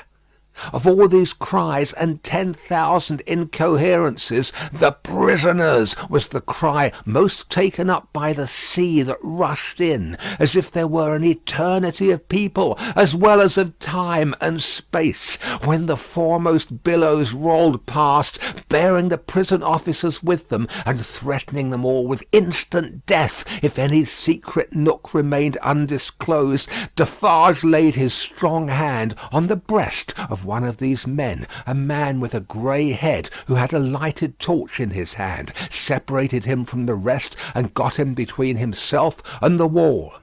Of all these cries and 10,000 incoherences, the prisoners was the cry most taken up by the sea that rushed in, as if there were an eternity of people, as well as of time and space, when the foremost billows rolled past, bearing the prison officers with them, and threatening them all with instant death if any secret nook remained undisclosed. Defarge laid his strong hand on the breast of one of these men, a man with a grey head, who had a lighted torch in his hand, separated him from the rest, and got him between himself and the wall.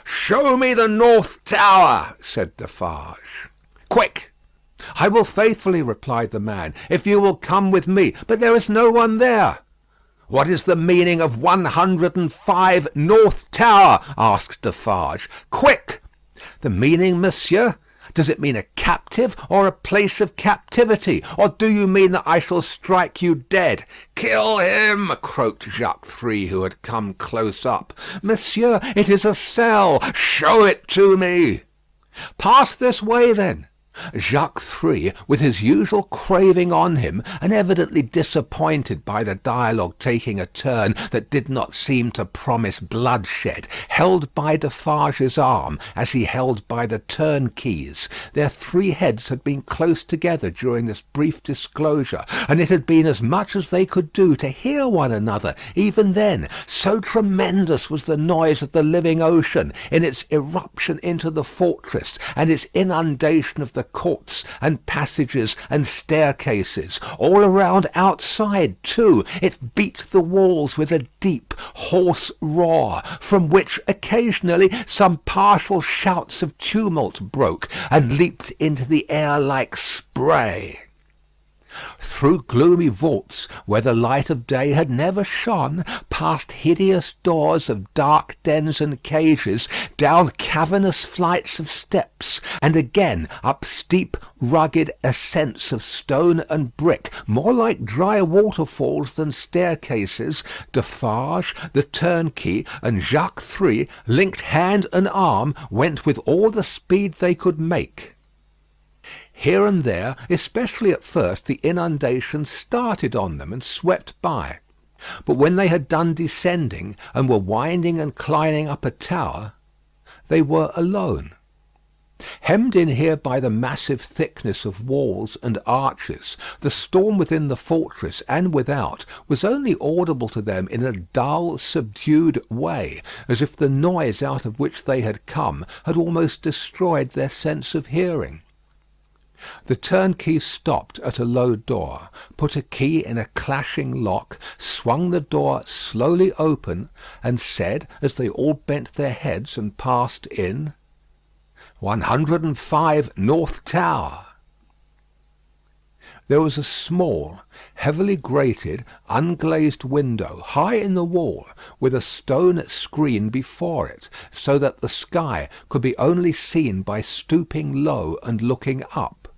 "Show me the North Tower," said Defarge. "Quick!" "I will faithfully," replied the man, "if you will come with me, but there is no one there." "What is the meaning of 105 North Tower?" asked Defarge. "Quick!" "The meaning, monsieur? Does it mean a captive or a place of captivity? Or do you mean that I shall strike you dead?" "Kill him!" croaked Jacques 3, who had come close up. "Monsieur, it is a cell." "Show it to me." "Pass this way, then." Jacques 3, with his usual craving on him, and evidently disappointed by the dialogue taking a turn that did not seem to promise bloodshed, held by Defarge's arm as he held by the turnkeys. Their 3 heads had been close together during this brief disclosure, and it had been as much as they could do to hear one another even then, so tremendous was the noise of the living ocean in its irruption into the fortress and its inundation of the courts and passages and staircases. All around outside, too, it beat the walls with a deep, hoarse roar, from which occasionally some partial shouts of tumult broke and leaped into the air like spray. Through gloomy vaults, where the light of day had never shone, past hideous doors of dark dens and cages, down cavernous flights of steps, and again up steep, rugged ascents of stone and brick, more like dry waterfalls than staircases, Defarge, the turnkey, and Jacques Three, linked hand and arm, went with all the speed they could make. Here and there, especially at first, the inundation started on them and swept by. But when they had done descending, and were winding and climbing up a tower, they were alone. Hemmed in here by the massive thickness of walls and arches, the storm within the fortress and without was only audible to them in a dull, subdued way, as if the noise out of which they had come had almost destroyed their sense of hearing. The turnkey stopped at a low door, put a key in a clashing lock, swung the door slowly open, and said, as they all bent their heads and passed in, 105 North Tower. There was a small, heavily grated, unglazed window high in the wall, with a stone screen before it, so that the sky could be only seen by stooping low and looking up.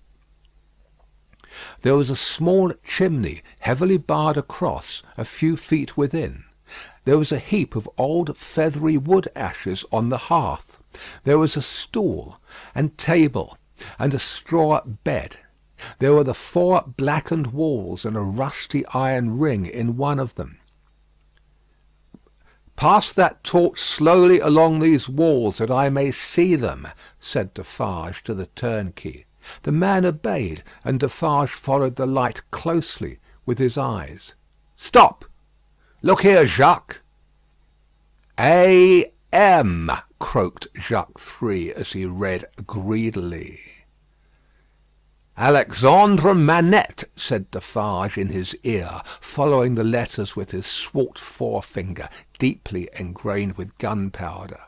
There was a small chimney, heavily barred across, a few feet within. There was a heap of old feathery wood ashes on the hearth. There was a stool and table and a straw bed. There were the 4 blackened walls and a rusty iron ring in one of them. "Pass that torch slowly along these walls, that I may see them," said Defarge to the turnkey. The man obeyed, and Defarge followed the light closely with his eyes. "Stop! Look here, Jacques." "A.M.," croaked Jacques Three as he read greedily. "Alexandre Manette," said Defarge in his ear, following the letters with his swart forefinger, deeply engrained with gunpowder.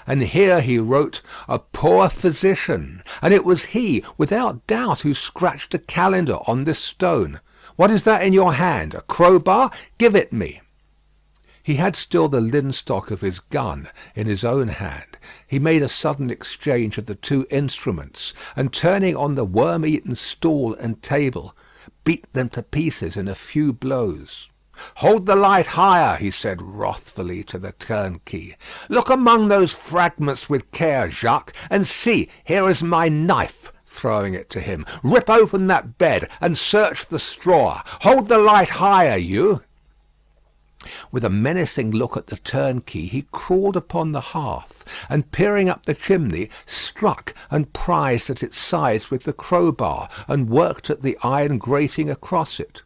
And here he wrote, "A poor physician," and it was he, without doubt, who scratched a calendar on this stone. "What is that in your hand? A crowbar? Give it me." He had still the linstock of his gun in his own hand. He made a sudden exchange of the 2 instruments, and turning on the worm-eaten stool and table, beat them to pieces in a few blows. "Hold the light higher," he said wrathfully to the turnkey. "Look among those fragments with care, Jacques, and see, here is my knife," throwing it to him. "Rip open that bed, and search the straw. Hold the light higher, you." With a menacing look at the turnkey, he crawled upon the hearth, and peering up the chimney, struck and prised at its sides with the crowbar, and worked at the iron grating across it.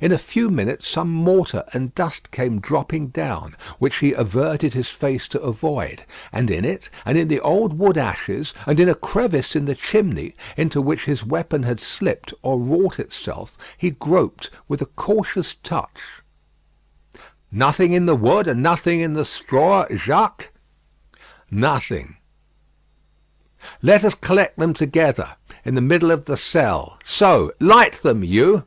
In a few minutes some mortar and dust came dropping down, which he averted his face to avoid, and in it, and in the old wood ashes, and in a crevice in the chimney, into which his weapon had slipped or wrought itself, he groped with a cautious touch. "Nothing in the wood and nothing in the straw, Jacques?" "Nothing." "Let us collect them together, in the middle of the cell. So, light them, you."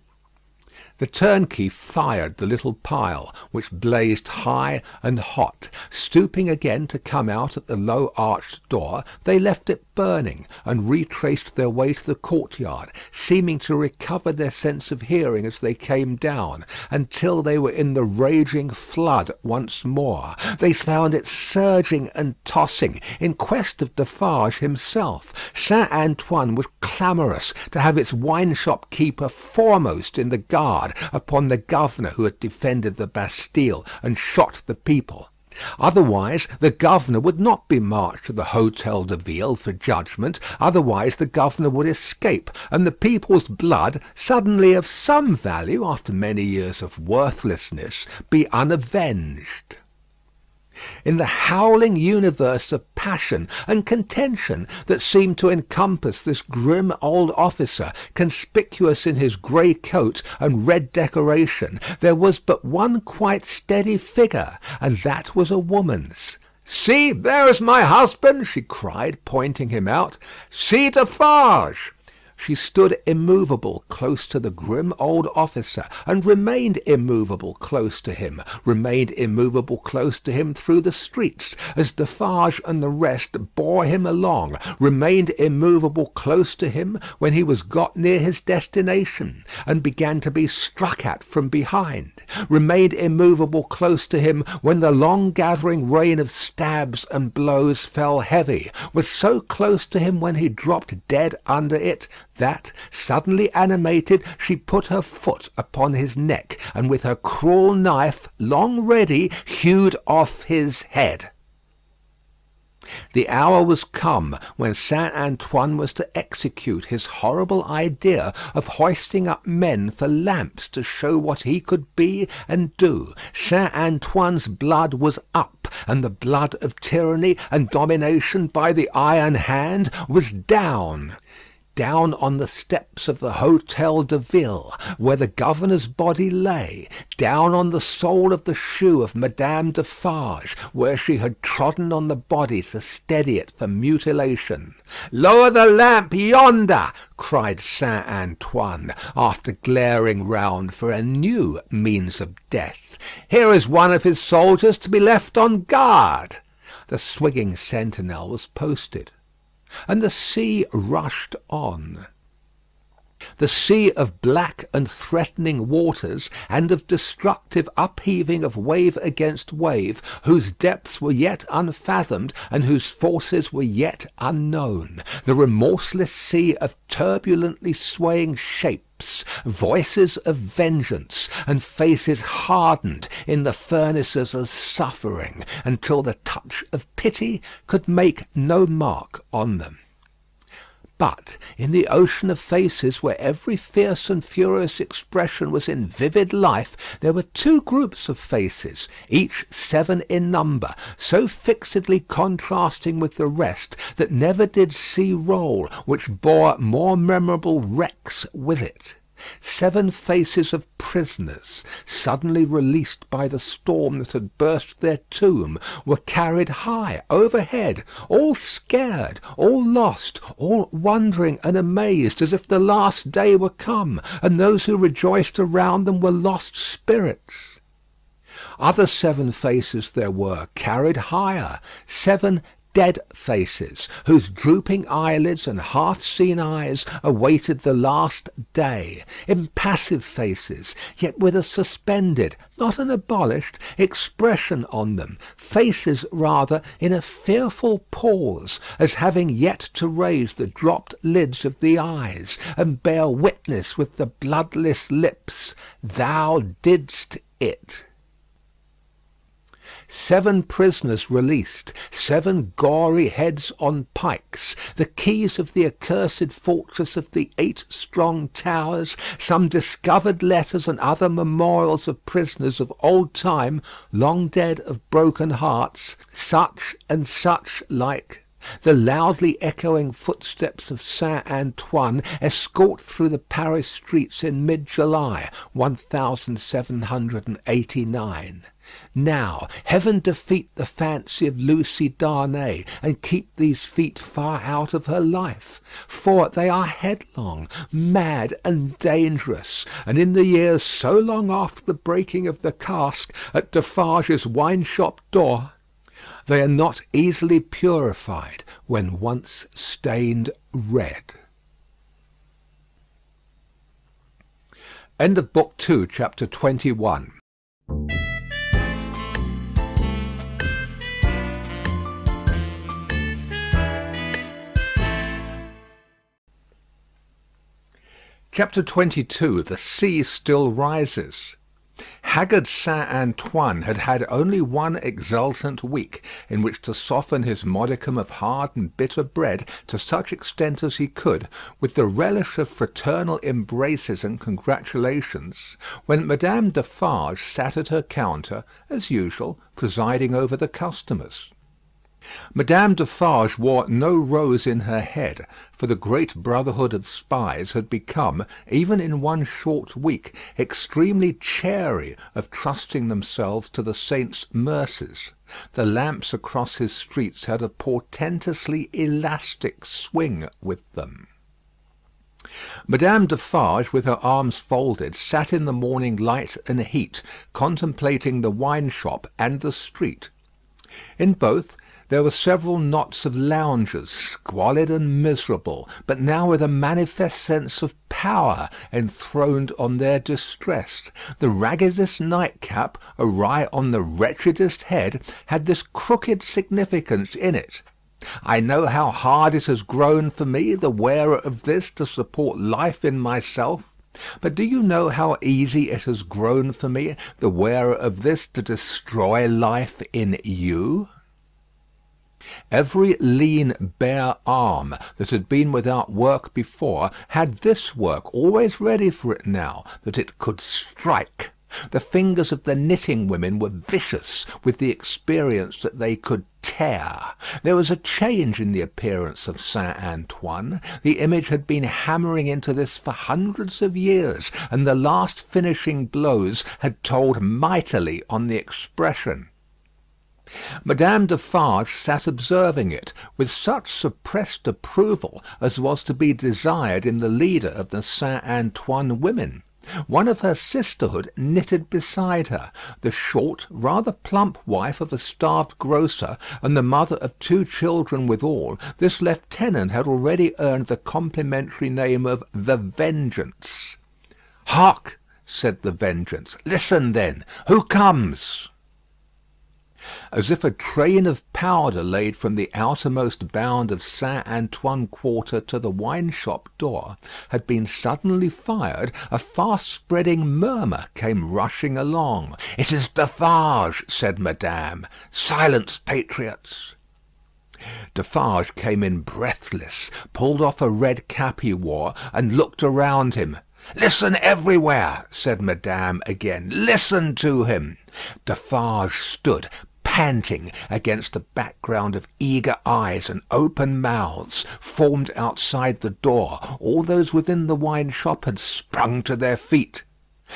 The turnkey fired the little pile, which blazed high and hot. Stooping again to come out at the low arched door, they left it burning, and retraced their way to the courtyard, seeming to recover their sense of hearing as they came down, until they were in the raging flood once more. They found it surging and tossing, in quest of Defarge himself. Saint Antoine was clamorous to have its wine-shop keeper foremost in the guard upon the governor who had defended the Bastille and shot the people. Otherwise the governor would not be marched to the Hôtel de Ville for judgment. Otherwise the governor would escape, and the people's blood, suddenly of some value after many years of worthlessness, be unavenged. In the howling universe of passion and contention that seemed to encompass this grim old officer, conspicuous in his grey coat and red decoration, there was but one quite steady figure, and that was a woman's. "See, there is my husband," she cried, pointing him out. "See Defarge." She stood immovable close to the grim old officer, and remained immovable close to him, remained immovable close to him through the streets, as Defarge and the rest bore him along, remained immovable close to him when he was got near his destination, and began to be struck at from behind, remained immovable close to him when the long gathering rain of stabs and blows fell heavy, was so close to him when he dropped dead under it, that, suddenly animated, she put her foot upon his neck, and with her cruel knife, long ready, hewed off his head. The hour was come when Saint Antoine was to execute his horrible idea of hoisting up men for lamps to show what he could be and do. Saint Antoine's blood was up, and the blood of tyranny and domination by the iron hand was down. Down on the steps of the Hôtel de Ville, where the governor's body lay, down on the sole of the shoe of Madame Defarge, where she had trodden on the body to steady it for mutilation. "Lower the lamp yonder!" cried Saint Antoine, after glaring round for a new means of death. "Here is one of his soldiers to be left on guard." The swinging sentinel was posted, and the sea rushed on. The sea of black and threatening waters, and of destructive upheaving of wave against wave, whose depths were yet unfathomed, and whose forces were yet unknown. The remorseless sea of turbulently swaying shapes, voices of vengeance, and faces hardened in the furnaces of suffering, until the touch of pity could make no mark on them. But in the ocean of faces, where every fierce and furious expression was in vivid life, there were two groups of faces, each 7 in number, so fixedly contrasting with the rest that never did sea roll which bore more memorable wrecks with it. 7 faces of prisoners, suddenly released by the storm that had burst their tomb, were carried high overhead, all scared, all lost, all wondering and amazed, as if the last day were come, and those who rejoiced around them were lost spirits. Other 7 faces there were, carried higher, 7 dead faces, whose drooping eyelids and half-seen eyes awaited the last day. Impassive faces, yet with a suspended, not an abolished, expression on them. Faces, rather, in a fearful pause, as having yet to raise the dropped lids of the eyes, and bear witness with the bloodless lips, "Thou didst it." 7 prisoners released, 7 gory heads on pikes, the keys of the accursed fortress of the 8 strong towers, some discovered letters and other memorials of prisoners of old time, long dead of broken hearts, such and such like. The loudly echoing footsteps of Saint Antoine escort through the Paris streets in mid-July, 1789. Now, heaven defeat the fancy of Lucy Darnay, and keep these feet far out of her life. For they are headlong, mad, and dangerous, and in the years so long after the breaking of the cask at Defarge's wine-shop door, they are not easily purified when once stained red. End of Book 2, Chapter 21. Chapter 22. The Sea Still Rises. Haggard Saint Antoine had had only one exultant week in which to soften his modicum of hard and bitter bread to such extent as he could, with the relish of fraternal embraces and congratulations, when Madame Defarge sat at her counter, as usual, presiding over the customers. Madame Defarge wore no rose in her head, for the great brotherhood of spies had become, even in one short week, extremely chary of trusting themselves to the saints' mercies. The lamps across his streets had a portentously elastic swing with them. Madame Defarge, with her arms folded, sat in the morning light and heat, contemplating the wine shop and the street. In both there were several knots of loungers, squalid and miserable, but now with a manifest sense of power enthroned on their distress. The raggedest nightcap, awry on the wretchedest head, had this crooked significance in it: "I know how hard it has grown for me, the wearer of this, to support life in myself. But do you know how easy it has grown for me, the wearer of this, to destroy life in you?" Every lean bare arm that had been without work before had this work always ready for it now, that it could strike. The fingers of the knitting women were vicious with the experience that they could tear. There was a change in the appearance of Saint Antoine. The image had been hammering into this for hundreds of years, and the last finishing blows had told mightily on the expression. Madame Defarge sat observing it, with such suppressed approval as was to be desired in the leader of the Saint Antoine women. One of her sisterhood knitted beside her. The short, rather plump wife of a starved grocer, and the mother of 2 children withal, this lieutenant had already earned the complimentary name of the Vengeance. "Hark!" said the Vengeance. "Listen, then. Who comes?" As if a train of powder laid from the outermost bound of Saint Antoine Quarter to the wine-shop door had been suddenly fired, a fast-spreading murmur came rushing along. "It is Defarge," said Madame. "Silence, patriots!" Defarge came in breathless, pulled off a red cap he wore, and looked around him. "Listen everywhere," said Madame again. "Listen to him." Defarge stood panting against a background of eager eyes and open mouths formed outside the door. All those within the wine shop had sprung to their feet.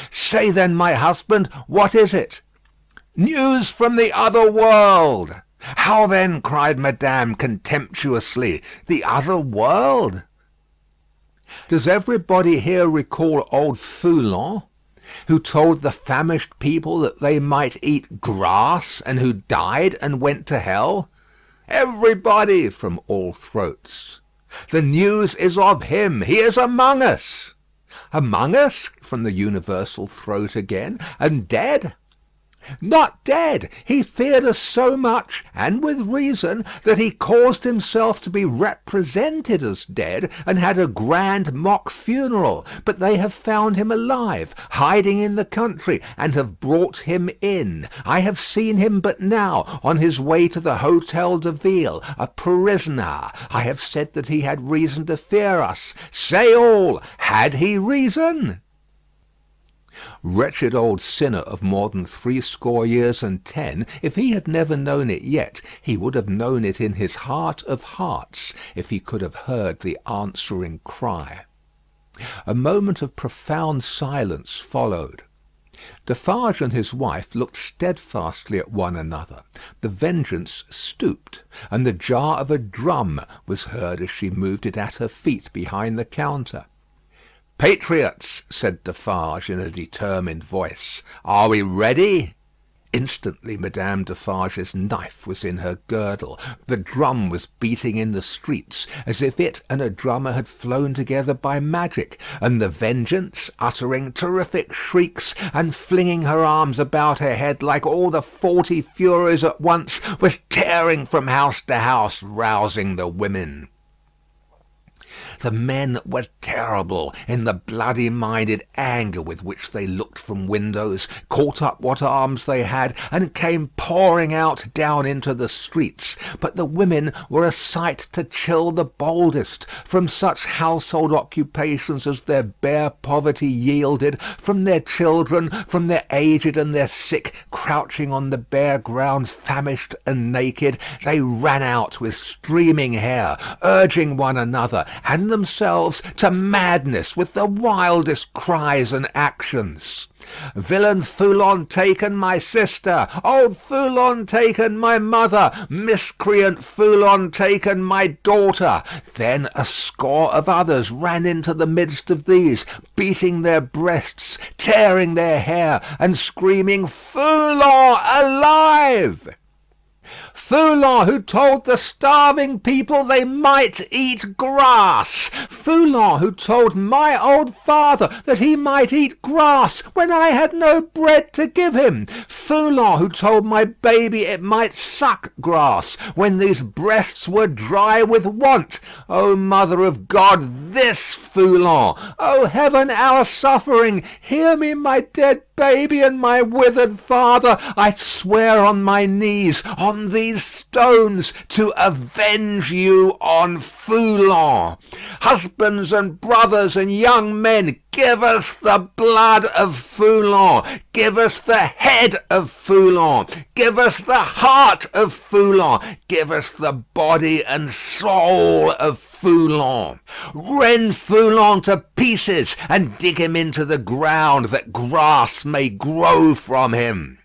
"Say then, my husband, what is it?" "News from the other world." "How then?" cried Madame contemptuously. "The other world?" Does everybody here recall old Foulon, who told the famished people that they might eat grass, and who died and went to hell? "Everybody," from all throats. "The news is of him. He is among us." "Among us?" from the universal throat again. "And dead?" "Not dead. He feared us so much, and with reason, that he caused himself to be represented as dead, and had a grand mock funeral. But they have found him alive, hiding in the country, and have brought him in. I have seen him but now, on his way to the Hôtel de Ville, a prisoner. I have said that he had reason to fear us. Say all. Had he reason?" Wretched old sinner of more than 80 years, if he had never known it yet, he would have known it in his heart of hearts, if he could have heard the answering cry. A moment of profound silence followed. Defarge and his wife looked steadfastly at one another. The Vengeance stooped, and the jar of a drum was heard as she moved it at her feet behind the counter. "Patriots," said Defarge in a determined voice, "are we ready?" Instantly Madame Defarge's knife was in her girdle. The drum was beating in the streets, as if it and a drummer had flown together by magic, and the Vengeance, uttering terrific shrieks, and flinging her arms about her head like all the 40 furies at once, was tearing from house to house, rousing the women. The men were terrible in the bloody-minded anger with which they looked from windows, caught up what arms they had, and came pouring out down into the streets. But the women were a sight to chill the boldest, from such household occupations as their bare poverty yielded, from their children, from their aged and their sick, crouching on the bare ground, famished and naked, they ran out with streaming hair, urging one another and themselves to madness with the wildest cries and actions. Villain Foulon taken my sister, old Foulon taken my mother, miscreant Foulon taken my daughter. Then a score of others ran into the midst of these, beating their breasts, tearing their hair, and screaming, Foulon alive! Foulon, who told the starving people they might eat grass. Foulon, who told my old father that he might eat grass when I had no bread to give him. Foulon, who told my baby it might suck grass when these breasts were dry with want. O Mother of God, this Foulon! O Heaven, our suffering! Hear me, my dead baby and my withered father! I swear on my knees, on these stones, to avenge you on Foulon. Husbands and brothers and young men, give us the blood of Foulon. Give us the head of Foulon. Give us the heart of Foulon. Give us the body and soul of Foulon. Rend Foulon to pieces and dig him into the ground that grass may grow from him.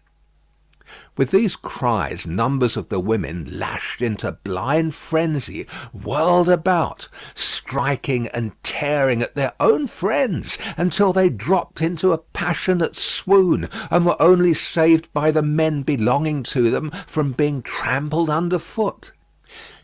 With these cries, numbers of the women, lashed into blind frenzy, whirled about, striking and tearing at their own friends until they dropped into a passionate swoon, and were only saved by the men belonging to them from being trampled underfoot.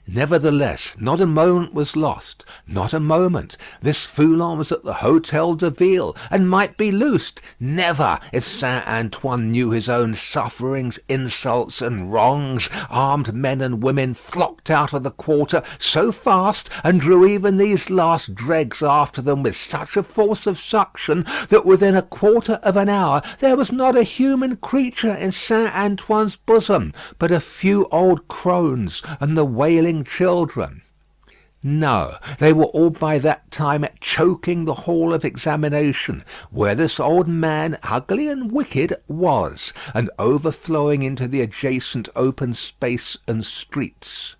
Nevertheless, not a moment was lost, not a moment. This Foulon was at the Hôtel de Ville, and might be loosed. Never, if Saint Antoine knew his own sufferings, insults, and wrongs. Armed men and women flocked out of the quarter so fast, and drew even these last dregs after them with such a force of suction, that within a quarter of an hour there was not a human creature in Saint Antoine's bosom, but a few old crones and the wailing children. No, they were all by that time choking the hall of examination, where this old man, ugly and wicked, was, and overflowing into the adjacent open space and streets.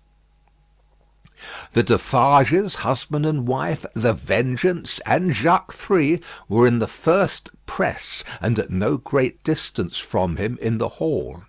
The Defarges, husband and wife, the Vengeance, and Jacques Three were in the first press, and at no great distance from him in the hall.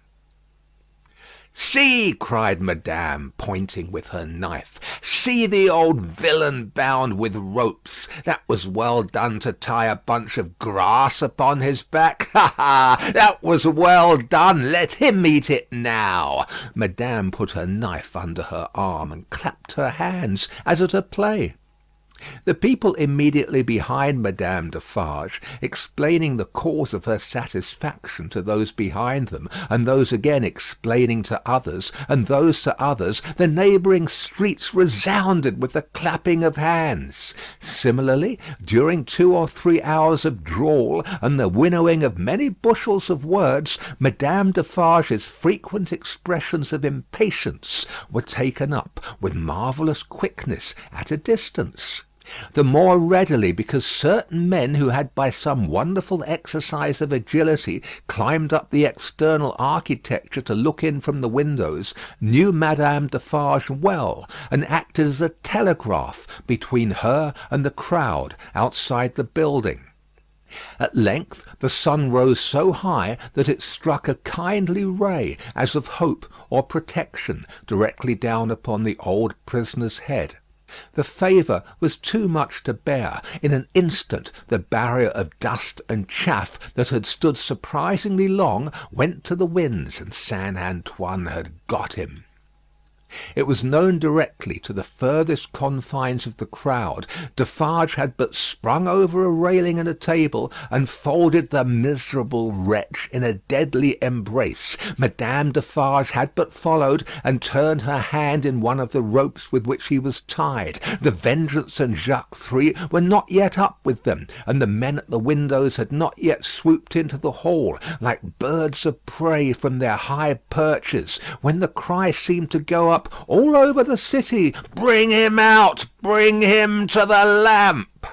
"See," cried Madame, pointing with her knife. "See the old villain bound with ropes. That was well done to tie a bunch of grass upon his back. Ha ha! That was well done. Let him eat it now." Madame put her knife under her arm and clapped her hands as at a play. The people immediately behind Madame Defarge, explaining the cause of her satisfaction to those behind them, and those again explaining to others, and those to others, the neighbouring streets resounded with the clapping of hands. Similarly, during 2 or 3 hours of drawl, and the winnowing of many bushels of words, Madame Defarge's frequent expressions of impatience were taken up with marvellous quickness at a distance. The more readily because certain men who had by some wonderful exercise of agility climbed up the external architecture to look in from the windows, knew Madame Defarge well, and acted as a telegraph between her and the crowd outside the building. At length the sun rose so high that it struck a kindly ray, as of hope or protection, directly down upon the old prisoner's head. The favour was too much to bear. In an instant the barrier of dust and chaff that had stood surprisingly long went to the winds, and Saint Antoine had got him. It was known directly to the furthest confines of the crowd. Defarge had but sprung over a railing and a table, and folded the miserable wretch in a deadly embrace. Madame Defarge had but followed, and turned her hand in one of the ropes with which he was tied. The Vengeance and Jacques Three were not yet up with them, and the men at the windows had not yet swooped into the hall, like birds of prey from their high perches, when the cry seemed to go up all over the city, "Bring him out! Bring him to the lamp!"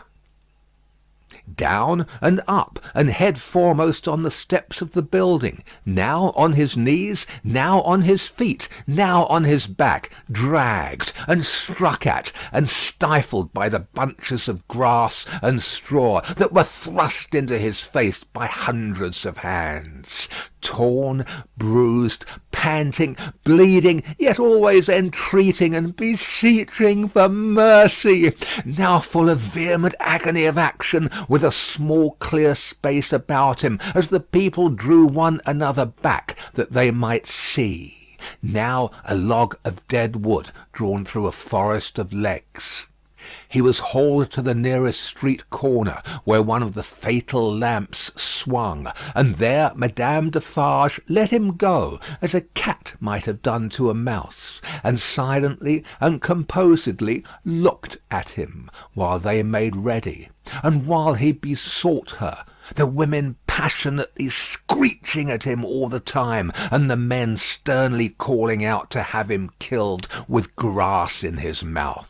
Down and up, and head foremost on the steps of the building, now on his knees, now on his feet, now on his back, dragged and struck at and stifled by the bunches of grass and straw that were thrust into his face by hundreds of hands. Torn, bruised, panting, bleeding, yet always entreating and beseeching for mercy, now full of vehement agony of action, with a small clear space about him, as the people drew one another back that they might see. Now a log of dead wood drawn through a forest of legs. He was hauled to the nearest street corner, where one of the fatal lamps swung, and there Madame Defarge let him go, as a cat might have done to a mouse, and silently and composedly looked at him, while they made ready, and while he besought her, the women passionately screeching at him all the time, and the men sternly calling out to have him killed with grass in his mouth.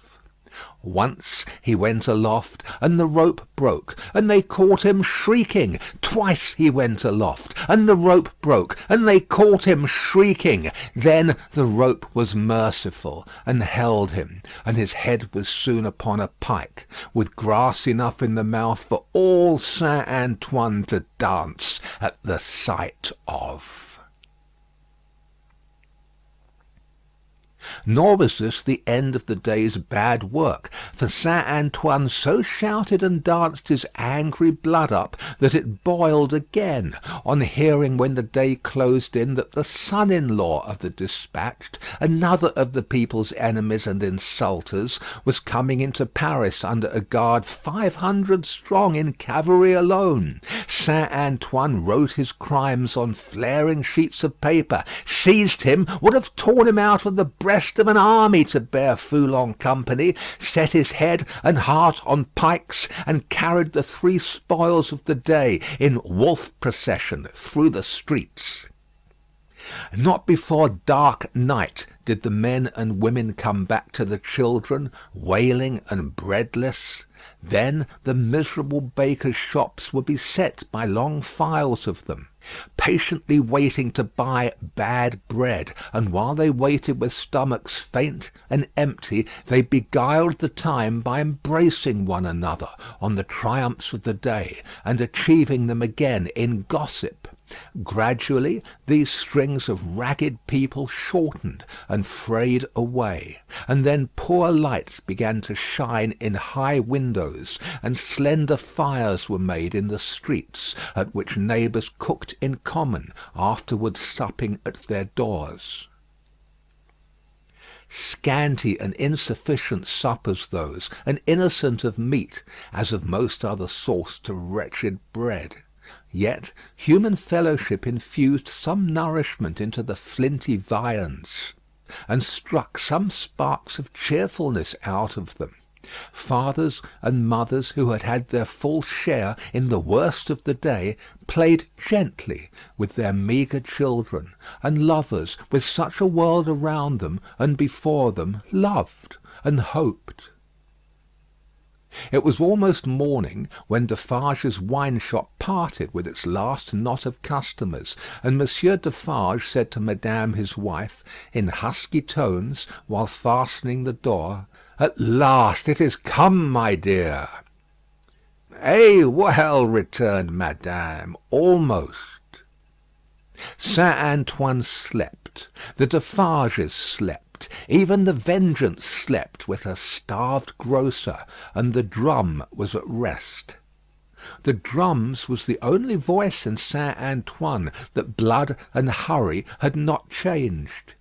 Once he went aloft, and the rope broke, and they caught him shrieking. Twice he went aloft, and the rope broke, and they caught him shrieking. Then the rope was merciful, and held him, and his head was soon upon a pike, with grass enough in the mouth for all Saint Antoine to dance at the sight of. Nor was this the end of the day's bad work, for Saint Antoine so shouted and danced his angry blood up that it boiled again, on hearing when the day closed in that the son-in-law of the dispatched, another of the people's enemies and insulters, was coming into Paris under a guard 500 strong in cavalry alone. Saint Antoine wrote his crimes on flaring sheets of paper, seized him, would have torn him out of the breast of an army to bear Foulon company, set his head and heart on pikes, and carried the three spoils of the day in wolf procession through the streets. Not before dark night did the men and women come back to the children, wailing and breadless. Then the miserable bakers' shops would be beset by long files of them, patiently waiting to buy bad bread, and while they waited with stomachs faint and empty, they beguiled the time by embracing one another on the triumphs of the day, and achieving them again in gossip. Gradually these strings of ragged people shortened and frayed away, and then poor lights began to shine in high windows, and slender fires were made in the streets, at which neighbours cooked in common, afterwards supping at their doors. Scanty and insufficient suppers those, and innocent of meat, as of most other sauce to wretched bread. Yet human fellowship infused some nourishment into the flinty viands, and struck some sparks of cheerfulness out of them. Fathers and mothers who had had their full share in the worst of the day played gently with their meagre children, and lovers with such a world around them and before them loved and hoped. It was almost morning when Defarge's wine shop parted with its last knot of customers, and Monsieur Defarge said to Madame his wife, in husky tones, while fastening the door, "At last it is come, my dear." "Eh, well," returned Madame, "almost." Saint Antoine slept. The Defarges slept. Even the Vengeance slept with her starved grocer, and the drum was at rest. The drum's was the only voice in Saint Antoine that blood and hurry had not changed.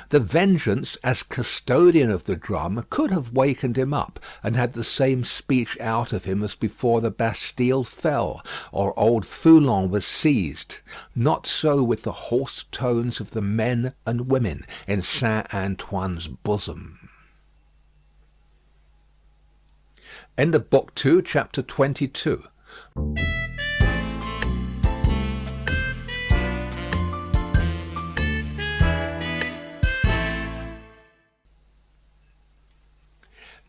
The Vengeance, as custodian of the drum, could have wakened him up, and had the same speech out of him as before the Bastille fell, or old Foulon was seized. Not so with the hoarse tones of the men and women in Saint Antoine's bosom. End of Book 2, Chapter 22.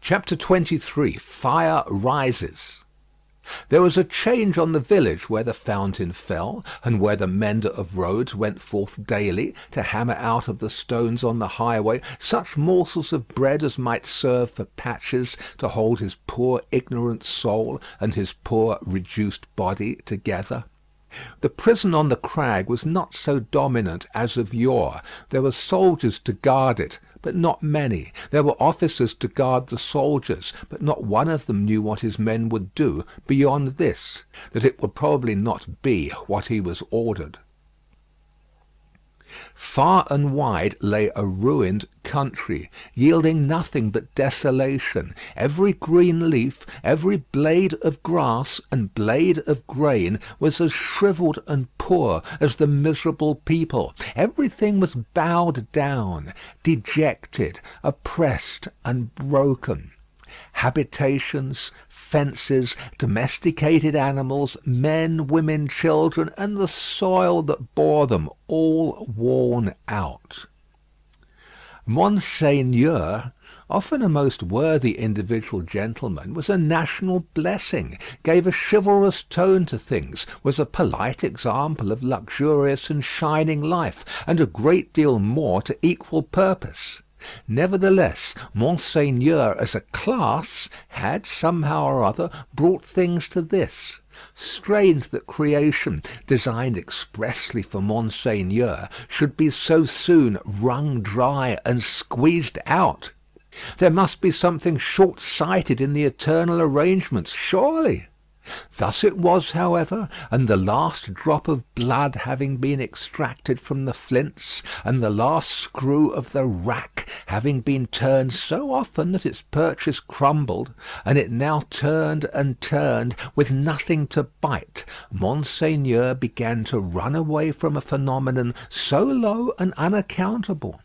Chapter 23. Fire rises. There was a change on the village where the fountain fell, and where the mender of roads went forth daily to hammer out of the stones on the highway such morsels of bread as might serve for patches to hold his poor ignorant soul and his poor reduced body together. The prison on the crag was not so dominant as of yore. There were soldiers to guard it, but not many. There were officers to guard the soldiers, but not one of them knew what his men would do beyond this, that it would probably not be what he was ordered. Far and wide lay a ruined country, yielding nothing but desolation. Every green leaf, every blade of grass and blade of grain was as shrivelled and poor as the miserable people. Everything was bowed down, dejected, oppressed, and broken. Habitations, fences, domesticated animals, men, women, children, and the soil that bore them, all worn out. Monseigneur, often a most worthy individual gentleman, was a national blessing, gave a chivalrous tone to things, was a polite example of luxurious and shining life, and a great deal more to equal purpose. Nevertheless, Monseigneur as a class had, somehow or other, brought things to this. Strange that creation, designed expressly for Monseigneur, should be so soon wrung dry and squeezed out. There must be something short-sighted in the eternal arrangements, surely. Thus it was, however, and the last drop of blood having been extracted from the flints, and the last screw of the rack having been turned so often that its purchase crumbled, and it now turned and turned with nothing to bite, Monseigneur began to run away from a phenomenon so low and unaccountable.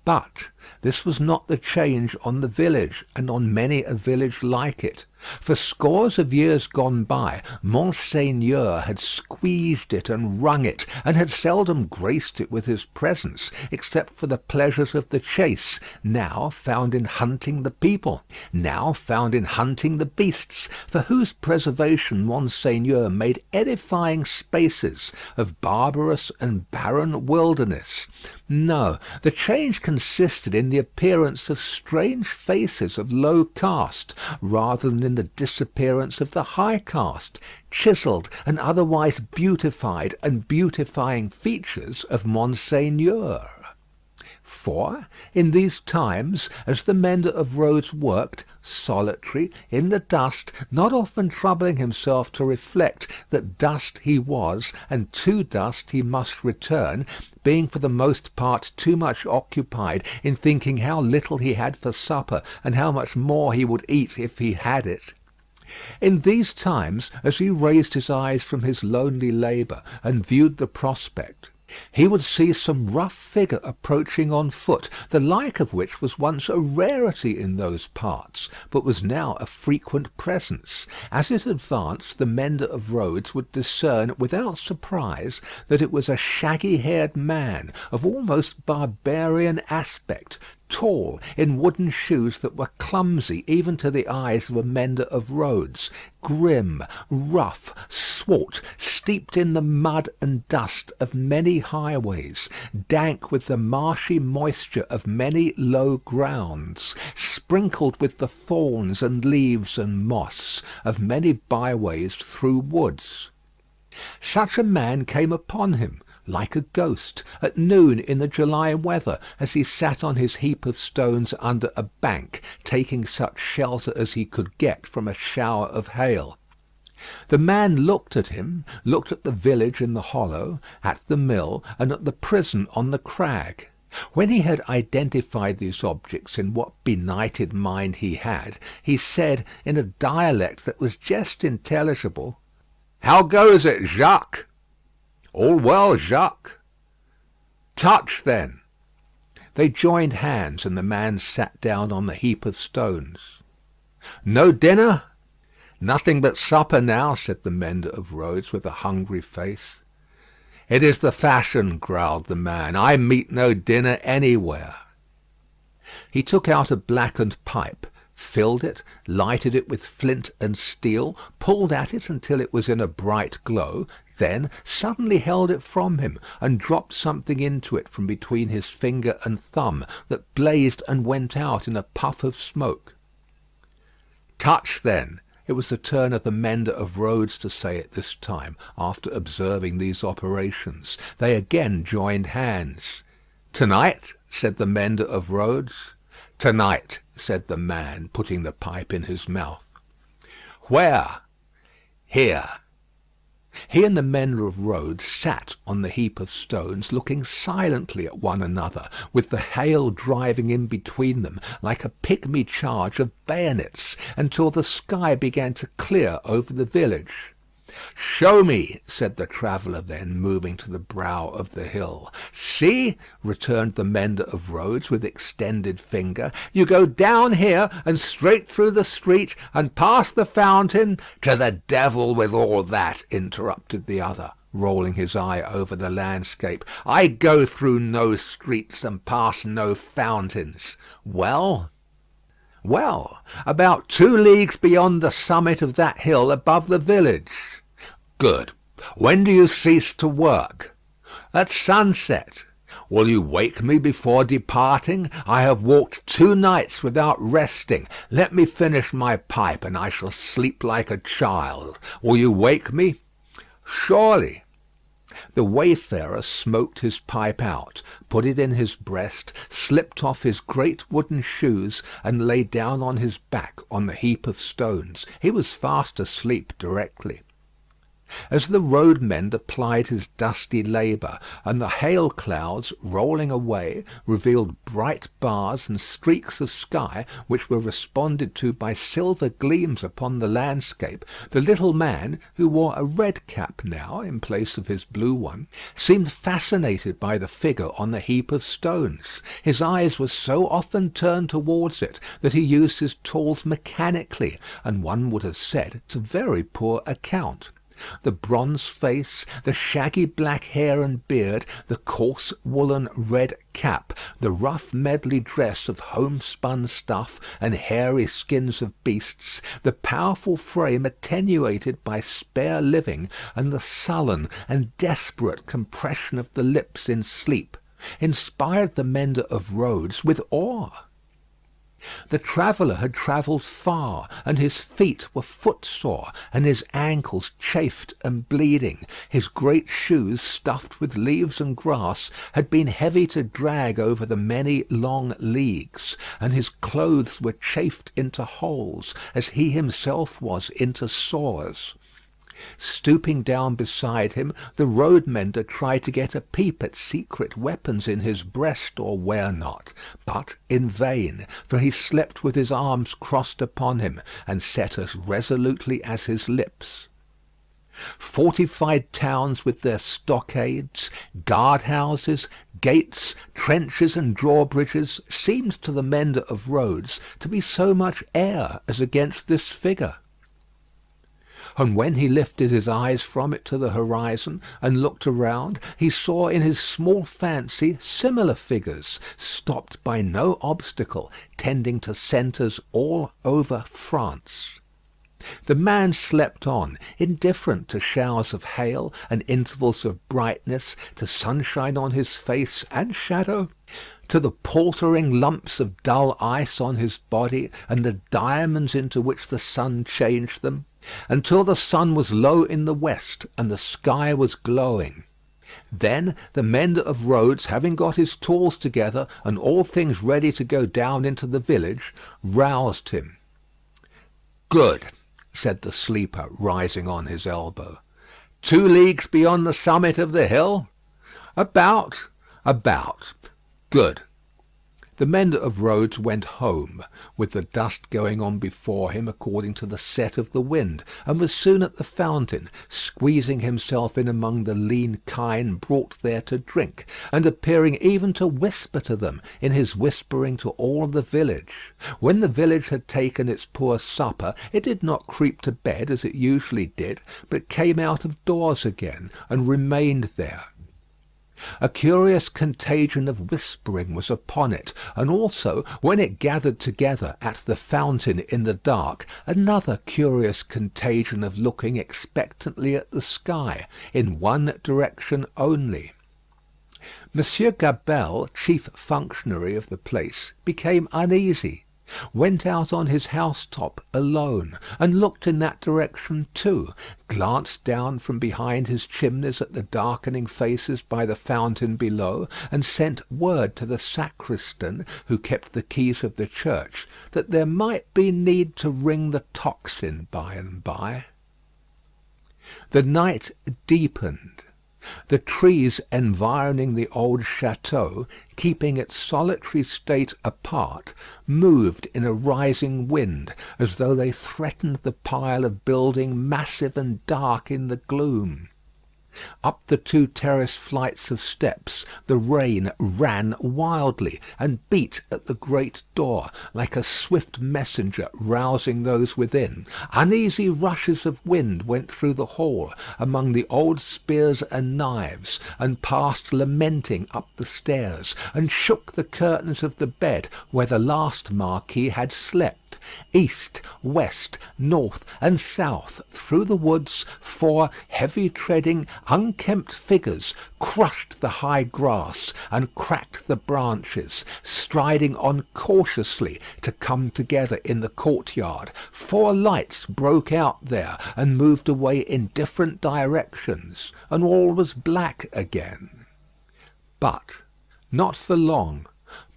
But this was not the change on the village, and on many a village like it. For scores of years gone by, Monseigneur had squeezed it and wrung it, and had seldom graced it with his presence, except for the pleasures of the chase, now found in hunting the people, now found in hunting the beasts, for whose preservation Monseigneur made edifying spaces of barbarous and barren wilderness. No, the change consisted in the appearance of strange faces of low caste, rather than in the disappearance of the high caste, chiselled and otherwise beautified and beautifying features of Monseigneur. For, in these times, as the mender of roads worked, solitary, in the dust, not often troubling himself to reflect that dust he was, and to dust he must return, being for the most part too much occupied in thinking how little he had for supper, and how much more he would eat if he had it. In these times, as he raised his eyes from his lonely labour, and viewed the prospect, he would see some rough figure approaching on foot, the like of which was once a rarity in those parts, but was now a frequent presence. As it advanced, the mender of roads would discern without surprise that it was a shaggy-haired man of almost barbarian aspect, tall, in wooden shoes that were clumsy even to the eyes of a mender of roads, grim, rough, swart, steeped in the mud and dust of many highways, dank with the marshy moisture of many low grounds, sprinkled with the thorns and leaves and moss of many byways through woods. Such a man came upon him, like a ghost, at noon in the July weather, as he sat on his heap of stones under a bank, taking such shelter as he could get from a shower of hail. The man looked at him, looked at the village in the hollow, at the mill, and at the prison on the crag. When he had identified these objects in what benighted mind he had, he said, in a dialect that was just intelligible, "How goes it, Jacques?" "All well, Jacques." "Touch, then." They joined hands, and the man sat down on the heap of stones. "No dinner?" "Nothing but supper now," said the mender of roads, with a hungry face. "It is the fashion," growled the man. "I meet no dinner anywhere." He took out a blackened pipe, filled it, lighted it with flint and steel, pulled at it until it was in a bright glow, then suddenly held it from him, and dropped something into it from between his finger and thumb, that blazed and went out in a puff of smoke. "Touch, then." It was the turn of the mender of roads to say it this time, after observing these operations. They again joined hands. "To-night?" said the mender of roads. "To-night," said the man, putting the pipe in his mouth. "Where?" "Here." He and the mender of roads sat on the heap of stones, looking silently at one another, with the hail driving in between them like a pygmy charge of bayonets, until the sky began to clear over the village. "Show me," said the traveller then, moving to the brow of the hill. "See," returned the mender of roads with extended finger, "you go down here, and straight through the street, and past the fountain—" "To the devil with all that," interrupted the other, rolling his eye over the landscape. "I go through no streets and past no fountains. Well?" "Well, about 2 leagues beyond the summit of that hill above the village." "Good. When do you cease to work?" "At sunset." "Will you wake me before departing? I have walked 2 nights without resting. Let me finish my pipe, and I shall sleep like a child. Will you wake me?" "Surely." The wayfarer smoked his pipe out, put it in his breast, slipped off his great wooden shoes, and lay down on his back on the heap of stones. He was fast asleep directly. As the road mender plied his dusty labour, and the hail clouds, rolling away, revealed bright bars and streaks of sky which were responded to by silver gleams upon the landscape, the little man, who wore a red cap now in place of his blue one, seemed fascinated by the figure on the heap of stones. His eyes were so often turned towards it that he used his tools mechanically, and one would have said to very poor account. The bronze face, the shaggy black hair and beard, the coarse woollen red cap, the rough medley dress of homespun stuff and hairy skins of beasts, the powerful frame attenuated by spare living, and the sullen and desperate compression of the lips in sleep, inspired the mender of roads with awe. The traveller had travelled far, and his feet were footsore, and his ankles chafed and bleeding. His great shoes, stuffed with leaves and grass, had been heavy to drag over the many long leagues, and his clothes were chafed into holes, as he himself was into sores. Stooping down beside him, the road mender tried to get a peep at secret weapons in his breast or where not, but in vain, for he slept with his arms crossed upon him, and set as resolutely as his lips. Fortified towns with their stockades, guard-houses, gates, trenches, and drawbridges seemed to the mender of roads to be so much air as against this figure. And when he lifted his eyes from it to the horizon, and looked around, he saw in his small fancy similar figures, stopped by no obstacle, tending to centres all over France. The man slept on, indifferent to showers of hail and intervals of brightness, to sunshine on his face and shadow, to the paltering lumps of dull ice on his body, and the diamonds into which the sun changed them, until the sun was low in the west and the sky was glowing. Then the mender of roads, having got his tools together and all things ready to go down into the village, roused him. "Good," said the sleeper, rising on his elbow. 2 leagues beyond the summit of the hill?" About." Good. The mender of roads went home, with the dust going on before him according to the set of the wind, and was soon at the fountain, squeezing himself in among the lean kine brought there to drink, and appearing even to whisper to them in his whispering to all the village. When the village had taken its poor supper, it did not creep to bed as it usually did, but came out of doors again, and remained there. A curious contagion of whispering was upon it, and also, when it gathered together at the fountain in the dark, another curious contagion of looking expectantly at the sky, in one direction only. Monsieur Gabelle, chief functionary of the place, became uneasy, went out on his housetop alone, and looked in that direction too, glanced down from behind his chimneys at the darkening faces by the fountain below, and sent word to the sacristan, who kept the keys of the church, that there might be need to ring the tocsin by and by. The night deepened. The trees environing the old château, keeping its solitary state apart, moved in a rising wind, as though they threatened the pile of building massive and dark in the gloom. Up the two terrace flights of steps the rain ran wildly, and beat at the great door, like a swift messenger rousing those within. Uneasy rushes of wind went through the hall, among the old spears and knives, and passed lamenting up the stairs, and shook the curtains of the bed where the last Marquis had slept. East, west, north, and south, through the woods, four heavy-treading, unkempt figures crushed the high grass and cracked the branches, striding on cautiously to come together in the courtyard. Four lights broke out there and moved away in different directions, and all was black again. But not for long.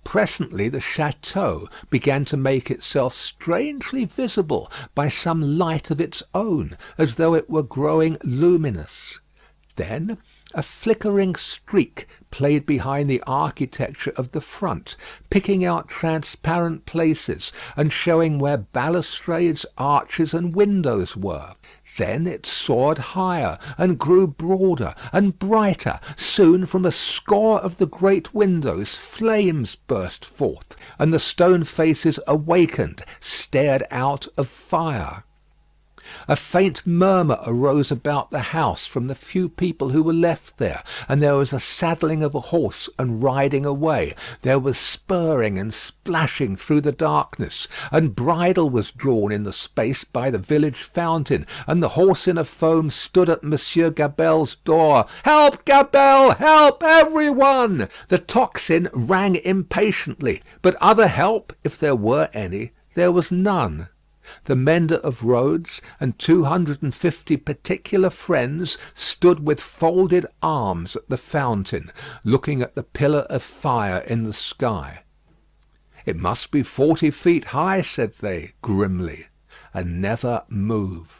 Presently the château began to make itself strangely visible by some light of its own, as though it were growing luminous. Then a flickering streak played behind the architecture of the front, picking out transparent places, and showing where balustrades, arches, and windows were. Then it soared higher, and grew broader and brighter. Soon from a score of the great windows flames burst forth, and the stone faces awakened, stared out of fire. A faint murmur arose about the house from the few people who were left there, and there was a saddling of a horse and riding away. There was spurring and splashing through the darkness, and bridle was drawn in the space by the village fountain, and the horse in a foam stood at Monsieur Gabelle's door. "Help, Gabelle! Help, every one!" The tocsin rang impatiently, but other help, if there were any, there was none. The mender of roads and 250 particular friends stood with folded arms at the fountain, looking at the pillar of fire in the sky. "It must be 40 feet high," said they, grimly, and never moved.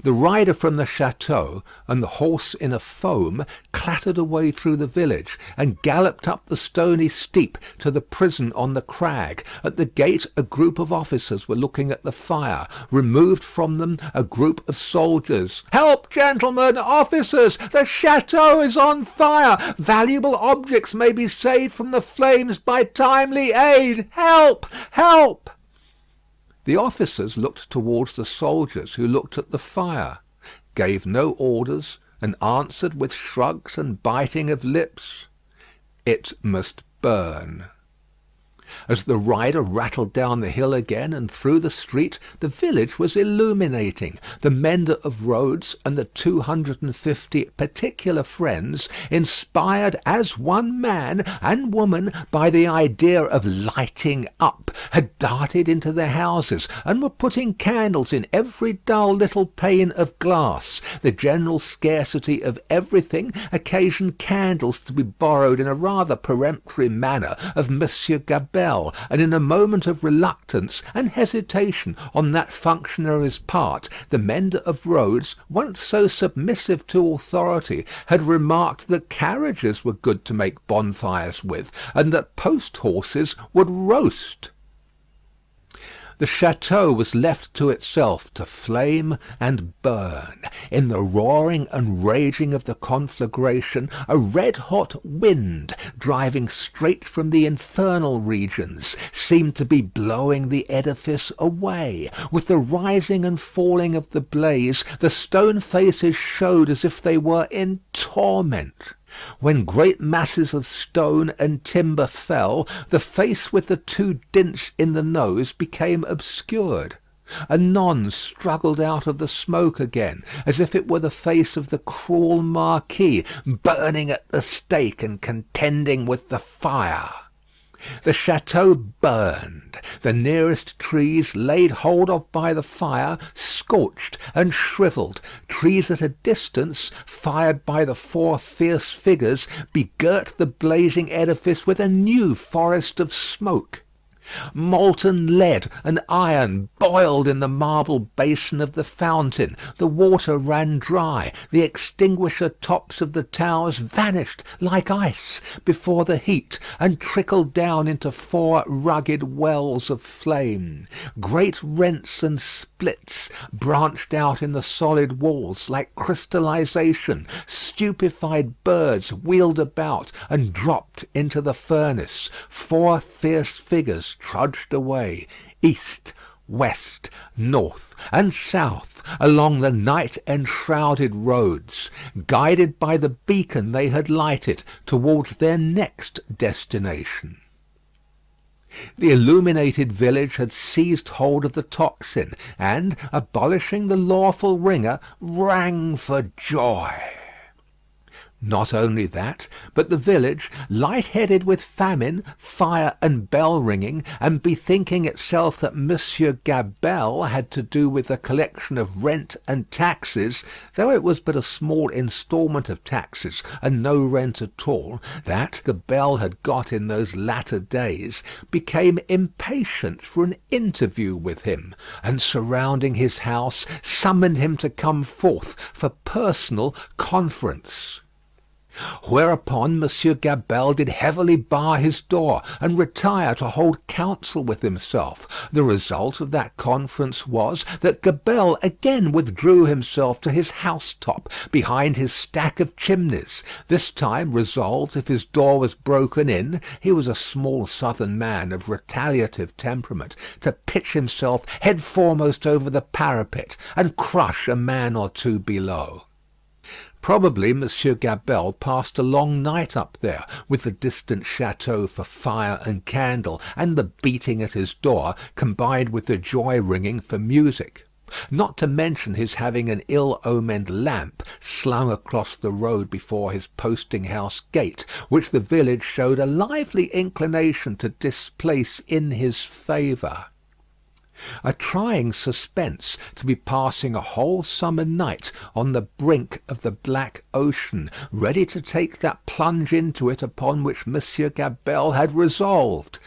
The rider from the château and the horse in a foam clattered away through the village, and galloped up the stony steep to the prison on the crag. At the gate a group of officers were looking at the fire. Removed from them a group of soldiers. "Help, gentlemen, officers! The château is on fire! Valuable objects may be saved from the flames by timely aid! Help! Help!" The officers looked towards the soldiers, who looked at the fire, gave no orders, and answered with shrugs and biting of lips, "It must burn." As the rider rattled down the hill again and through the street, the village was illuminating. The mender of roads and the 250 particular friends, inspired as one man and woman by the idea of lighting up, had darted into their houses, and were putting candles in every dull little pane of glass. The general scarcity of everything occasioned candles to be borrowed in a rather peremptory manner of Monsieur Gabelle. bell, and in a moment of reluctance and hesitation on that functionary's part, the mender of roads, once so submissive to authority, had remarked that carriages were good to make bonfires with, and that post-horses would roast. The château was left to itself to flame and burn. In the roaring and raging of the conflagration, a red-hot wind, driving straight from the infernal regions, seemed to be blowing the edifice away. With the rising and falling of the blaze, the stone faces showed as if they were in torment. When great masses of stone and timber fell, the face with the two dints in the nose became obscured. Anon struggled out of the smoke again, as if it were the face of the cruel marquis, burning at the stake and contending with the fire. The château burned. The nearest trees laid hold of by the fire, scorched and shrivelled. Trees at a distance, fired by the four fierce figures, begirt the blazing edifice with a new forest of smoke. Molten lead and iron boiled in the marble basin of the fountain. The water ran dry. The extinguisher tops of the towers vanished like ice before the heat, and trickled down into four rugged wells of flame. Great rents and splits branched out in the solid walls like crystallization. Stupefied birds wheeled about and dropped into the furnace. Four fierce figures trudged away, east, west, north, and south, along the night-enshrouded roads, guided by the beacon they had lighted towards their next destination. The illuminated village had seized hold of the tocsin, and, abolishing the lawful ringer, rang for joy. Not only that, but the village, light-headed with famine, fire, and bell-ringing, and bethinking itself that Monsieur Gabelle had to do with the collection of rent and taxes, though it was but a small instalment of taxes and no rent at all, that Gabelle had got in those latter days, became impatient for an interview with him, and surrounding his house, summoned him to come forth for personal conference. Whereupon Monsieur Gabelle did heavily bar his door, and retire to hold counsel with himself. The result of that conference was, that Gabelle again withdrew himself to his housetop, behind his stack of chimneys, this time resolved, if his door was broken in, he was a small southern man of retaliative temperament, to pitch himself head foremost over the parapet, and crush a man or two below. Probably Monsieur Gabelle passed a long night up there, with the distant château for fire and candle, and the beating at his door, combined with the joy-ringing for music. Not to mention his having an ill-omened lamp slung across the road before his posting-house gate, which the village showed a lively inclination to displace in his favour. A trying suspense to be passing a whole summer night on the brink of the black ocean, ready to take that plunge into it upon which Monsieur Gabelle had resolved.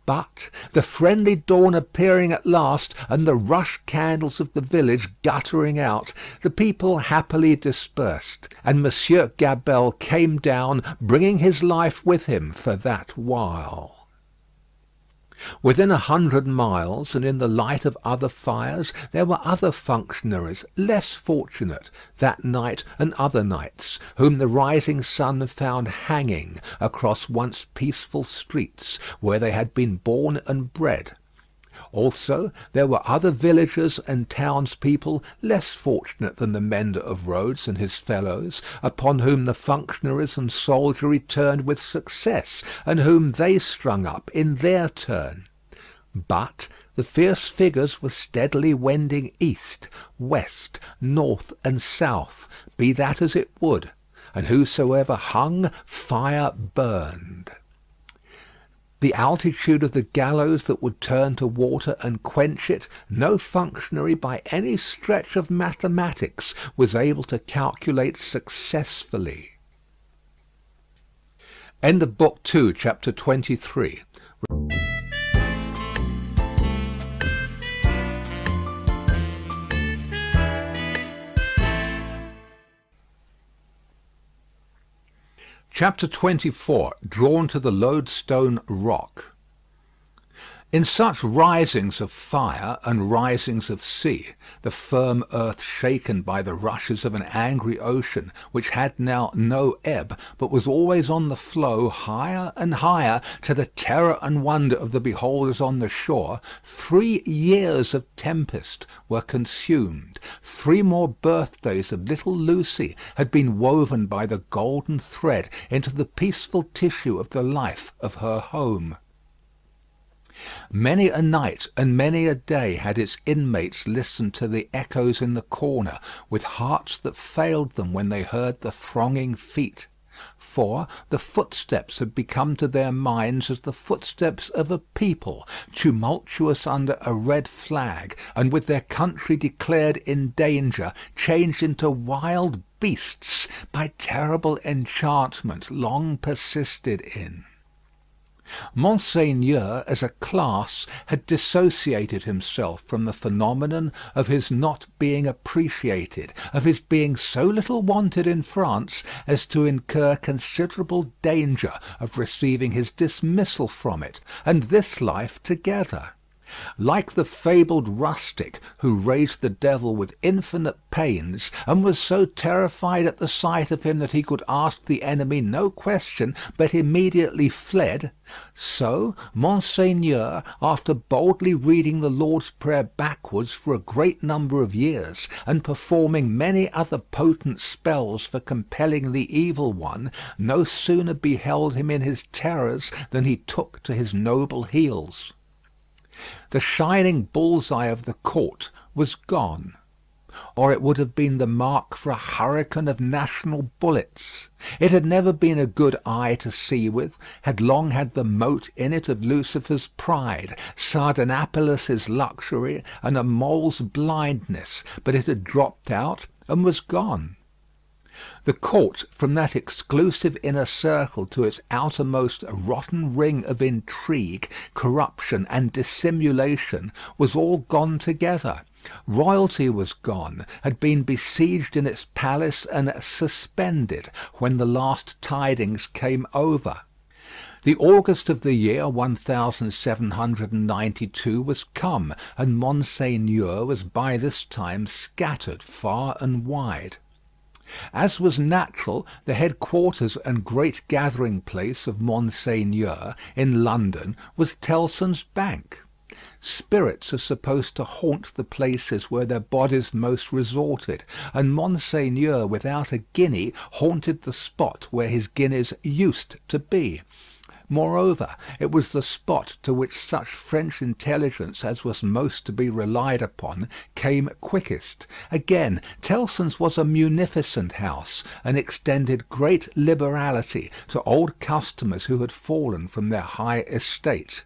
But the friendly dawn appearing at last, and the rush candles of the village guttering out, the people happily dispersed, and Monsieur Gabelle came down, bringing his life with him for that while. Within 100 miles, and in the light of other fires, there were other functionaries less fortunate that night and other nights, whom the rising sun found hanging across once peaceful streets, where they had been born and bred. Also, there were other villagers and townspeople less fortunate than the mender of roads and his fellows, upon whom the functionaries and soldiery turned with success, and whom they strung up in their turn. But the fierce figures were steadily wending east, west, north, and south, be that as it would, and whosoever hung, fire burned. The altitude of the gallows that would turn to water and quench it, no functionary by any stretch of mathematics was able to calculate successfully. End of Book 2, Chapter 23. Chapter 24. Drawn to the Loadstone Rock. In such risings of fire and risings of sea, the firm earth shaken by the rushes of an angry ocean, which had now no ebb, but was always on the flow higher and higher, to the terror and wonder of the beholders on the shore, 3 years of tempest were consumed. 3 more birthdays of little Lucy had been woven by the golden thread into the peaceful tissue of the life of her home. Many a night and many a day had its inmates listened to the echoes in the corner, with hearts that failed them when they heard the thronging feet. For the footsteps had become to their minds as the footsteps of a people, tumultuous under a red flag, and with their country declared in danger, changed into wild beasts by terrible enchantment long persisted in. Monseigneur, as a class, had dissociated himself from the phenomenon of his not being appreciated, of his being so little wanted in France as to incur considerable danger of receiving his dismissal from it, and this life together. Like the fabled rustic who raised the devil with infinite pains, and was so terrified at the sight of him that he could ask the enemy no question, but immediately fled, so Monseigneur, after boldly reading the Lord's Prayer backwards for a great number of years, and performing many other potent spells for compelling the evil one, no sooner beheld him in his terrors than he took to his noble heels. The shining bull's-eye of the court was gone, or it would have been the mark for a hurricane of national bullets. It had never been a good eye to see with, had long had the mote in it of Lucifer's pride, Sardanapalus' luxury, and a mole's blindness, but it had dropped out and was gone. The court, from that exclusive inner circle to its outermost rotten ring of intrigue, corruption, and dissimulation, was all gone together. Royalty was gone, had been besieged in its palace and suspended, when the last tidings came over. The August of the year 1792 was come, and Monseigneur was by this time scattered far and wide. As was natural, the headquarters and great gathering place of Monseigneur in London was Tellson's Bank. Spirits are supposed to haunt the places where their bodies most resorted, and Monseigneur without a guinea haunted the spot where his guineas used to be. Moreover, it was the spot to which such French intelligence as was most to be relied upon came quickest. Again, Tellson's was a munificent house, and extended great liberality to old customers who had fallen from their high estate.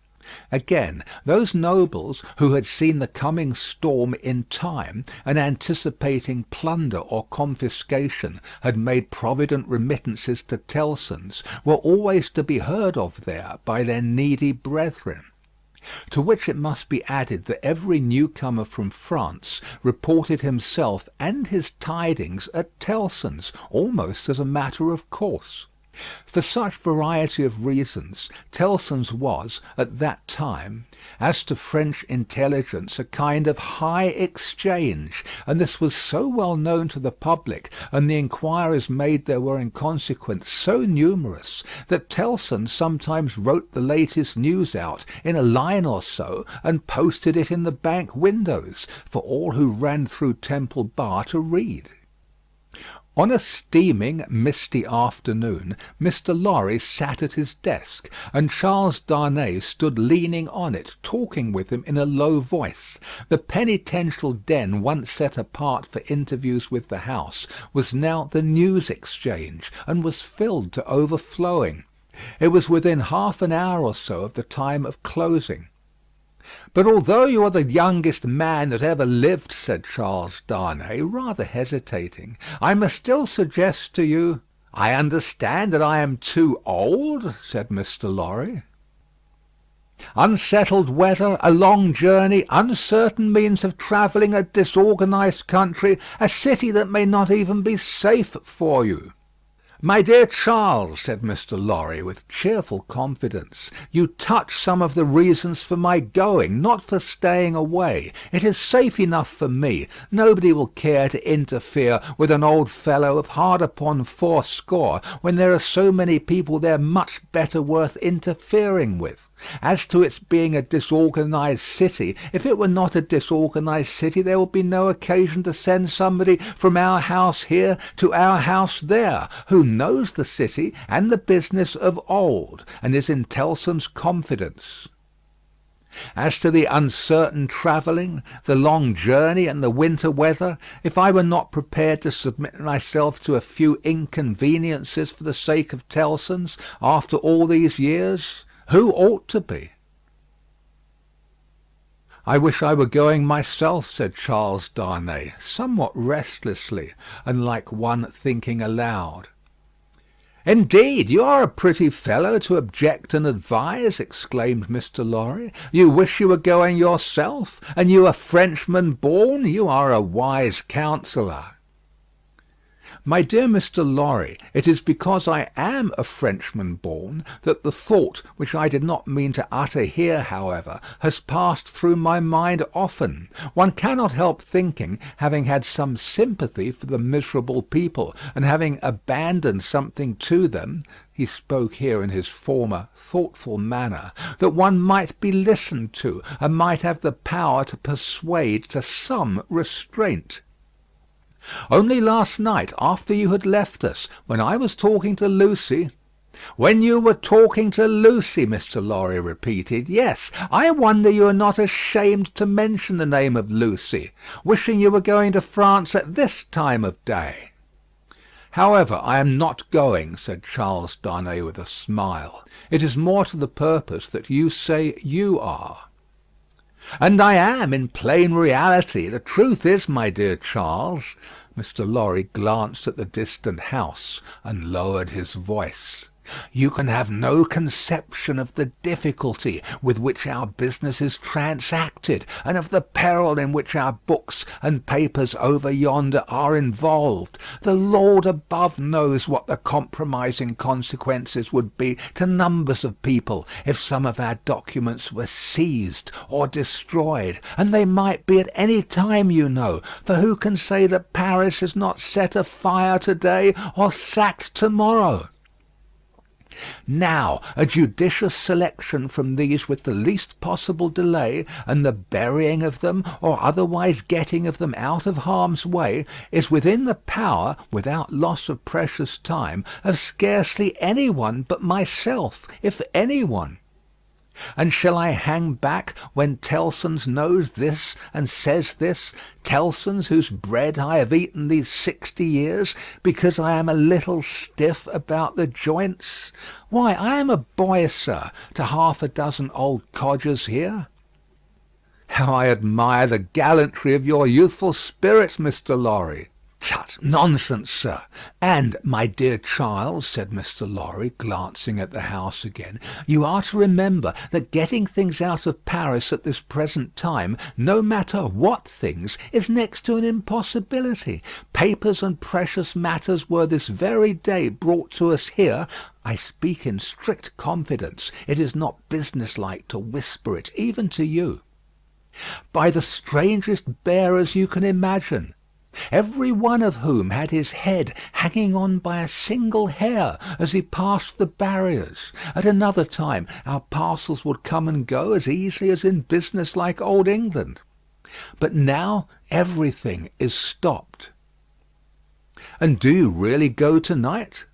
Again, those nobles who had seen the coming storm in time, and anticipating plunder or confiscation, had made provident remittances to Tellson's, were always to be heard of there by their needy brethren. To which it must be added that every newcomer from France reported himself and his tidings at Tellson's, almost as a matter of course. For such variety of reasons, Tellson's was, at that time, as to French intelligence, a kind of high exchange, and this was so well known to the public, and the inquiries made there were in consequence so numerous, that Tellson sometimes wrote the latest news out in a line or so, and posted it in the bank windows, for all who ran through Temple Bar to read. On a steaming, misty afternoon, Mr. Lorry sat at his desk, and Charles Darnay stood leaning on it, talking with him in a low voice. The penitential den once set apart for interviews with the House was now the news exchange, and was filled to overflowing. It was within half an hour or so of the time of closing. "But although you are the youngest man that ever lived," said Charles Darnay, rather hesitating, "I must still suggest to you—" "I understand that I am too old," said Mr. Lorry. "Unsettled weather, a long journey, uncertain means of travelling, a disorganized country, a city that may not even be safe for you." "My dear Charles," said Mr. Lorry, with cheerful confidence, "you touch some of the reasons for my going, not for staying away. It is safe enough for me. Nobody will care to interfere with an old fellow of hard upon 80, when there are so many people there much better worth interfering with. As to its being a disorganized city, if it were not a disorganized city there would be no occasion to send somebody from our house here to our house there, who knows the city and the business of old, and is in Tellson's confidence. As to the uncertain travelling, the long journey, and the winter weather, if I were not prepared to submit myself to a few inconveniences for the sake of Tellson's, after all these years, who ought to be?" "I wish I were going myself," said Charles Darnay, somewhat restlessly, and like one thinking aloud. "Indeed, you are a pretty fellow to object and advise," exclaimed Mr. Lorry. "You wish you were going yourself, and you a Frenchman born. You are a wise counsellor." "My dear Mr. Lorry, it is because I am a Frenchman born that the thought, which I did not mean to utter here, however, has passed through my mind often. One cannot help thinking, having had some sympathy for the miserable people, and having abandoned something to them," he spoke here in his former thoughtful manner, "that one might be listened to, and might have the power to persuade to some restraint. Only last night, after you had left us, when I was talking to Lucy—" "When you were talking to Lucy," Mr. Lorry repeated. "Yes, I wonder you are not ashamed to mention the name of Lucy, wishing you were going to France at this time of day." "However, I am not going," said Charles Darnay with a smile. "It is more to the purpose that you say you are." "And I am, in plain reality. The truth is, my dear Charles—" Mr. Lorry glanced at the distant house and lowered his voice. "You can have no conception of the difficulty with which our business is transacted, and of the peril in which our books and papers over yonder are involved. The Lord above knows what the compromising consequences would be to numbers of people if some of our documents were seized or destroyed, and they might be at any time, you know, for who can say that Paris is not set afire to-day or sacked to-morrow? Now, a judicious selection from these with the least possible delay, and the burying of them, or otherwise getting of them out of harm's way, is within the power, without loss of precious time, of scarcely any one but myself, if any one. And shall I hang back when Tellson's knows this and says this, Tellson's whose bread I have eaten these 60 years, because I am a little stiff about the joints? Why, I am a boy, sir, to half a dozen old codgers here. How I admire the gallantry of your youthful spirit, Mr. Lorry. Tut, nonsense, sir. And, my dear Charles, said Mr. Lorry, glancing at the house again, you are to remember that getting things out of Paris at this present time, no matter what things, is next to an impossibility. Papers and precious matters were this very day brought to us here. I speak in strict confidence. It is not businesslike to whisper it, even to you. By the strangest bearers you can imagine, every one of whom had his head hanging on by a single hair as he passed the barriers. At another time our parcels would come and go as easily as in business like old England. But now everything is stopped. And do you really go to-night?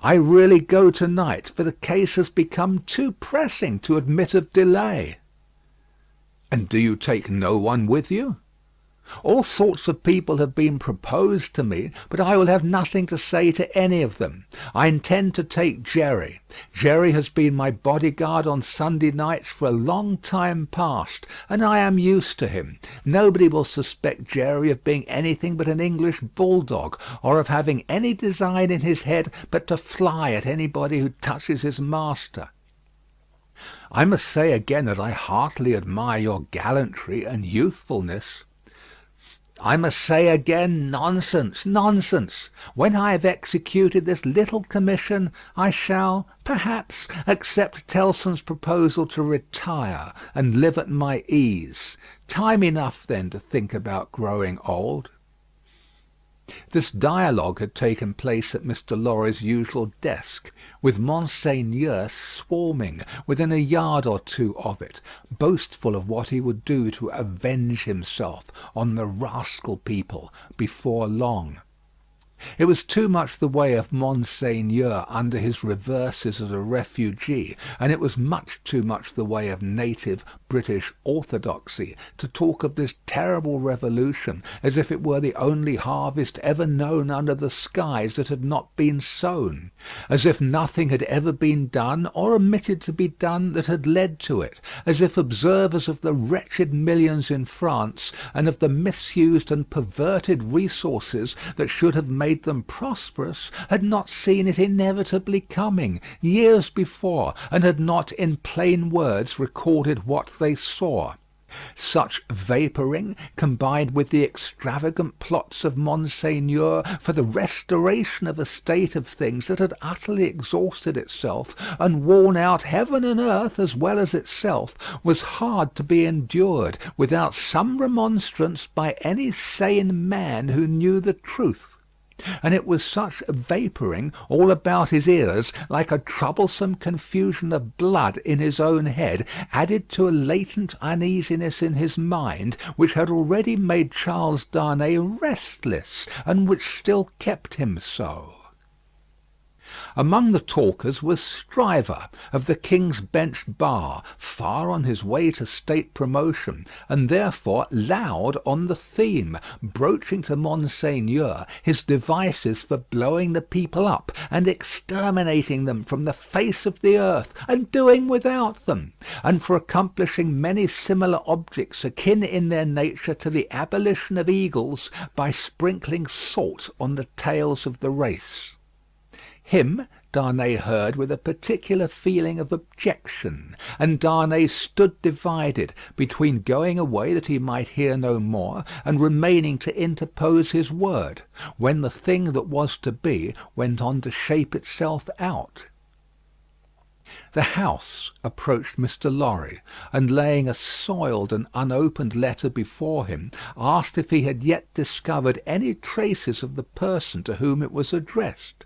I really go to-night, for the case has become too pressing to admit of delay. And do you take no one with you? All sorts of people have been proposed to me, but I will have nothing to say to any of them. I intend to take Jerry. Jerry has been my bodyguard on Sunday nights for a long time past, and I am used to him. Nobody will suspect Jerry of being anything but an English bulldog, or of having any design in his head but to fly at anybody who touches his master. I must say again that I heartily admire your gallantry and youthfulness. I must say again, nonsense, nonsense. When I have executed this little commission, I shall, perhaps, accept Tellson's proposal to retire and live at my ease. Time enough then to think about growing old. This dialogue had taken place at Mr. Lorry's usual desk, with Monseigneur swarming within a yard or two of it, boastful of what he would do to avenge himself on the rascal people before long. It was too much the way of Monseigneur under his reverses as a refugee, and it was much too much the way of native British orthodoxy, to talk of this terrible revolution as if it were the only harvest ever known under the skies that had not been sown; as if nothing had ever been done, or omitted to be done, that had led to it; as if observers of the wretched millions in France, and of the misused and perverted resources that should have made them prosperous, had not seen it inevitably coming, years before, and had not in plain words recorded what they saw. Such vapouring, combined with the extravagant plots of Monseigneur for the restoration of a state of things that had utterly exhausted itself, and worn out heaven and earth as well as itself, was hard to be endured without some remonstrance by any sane man who knew the truth. And it was such vapouring all about his ears, like a troublesome confusion of blood in his own head, added to a latent uneasiness in his mind, which had already made Charles Darnay restless, and which still kept him so. Among the talkers was Stryver, of the King's Bench Bar, far on his way to state promotion, and therefore loud on the theme, broaching to Monseigneur his devices for blowing the people up, and exterminating them from the face of the earth, and doing without them, and for accomplishing many similar objects akin in their nature to the abolition of eagles by sprinkling salt on the tails of the race. Him Darnay heard with a particular feeling of objection, and Darnay stood divided between going away that he might hear no more, and remaining to interpose his word, when the thing that was to be went on to shape itself out. The House approached Mr. Lorry, and laying a soiled and unopened letter before him, asked if he had yet discovered any traces of the person to whom it was addressed.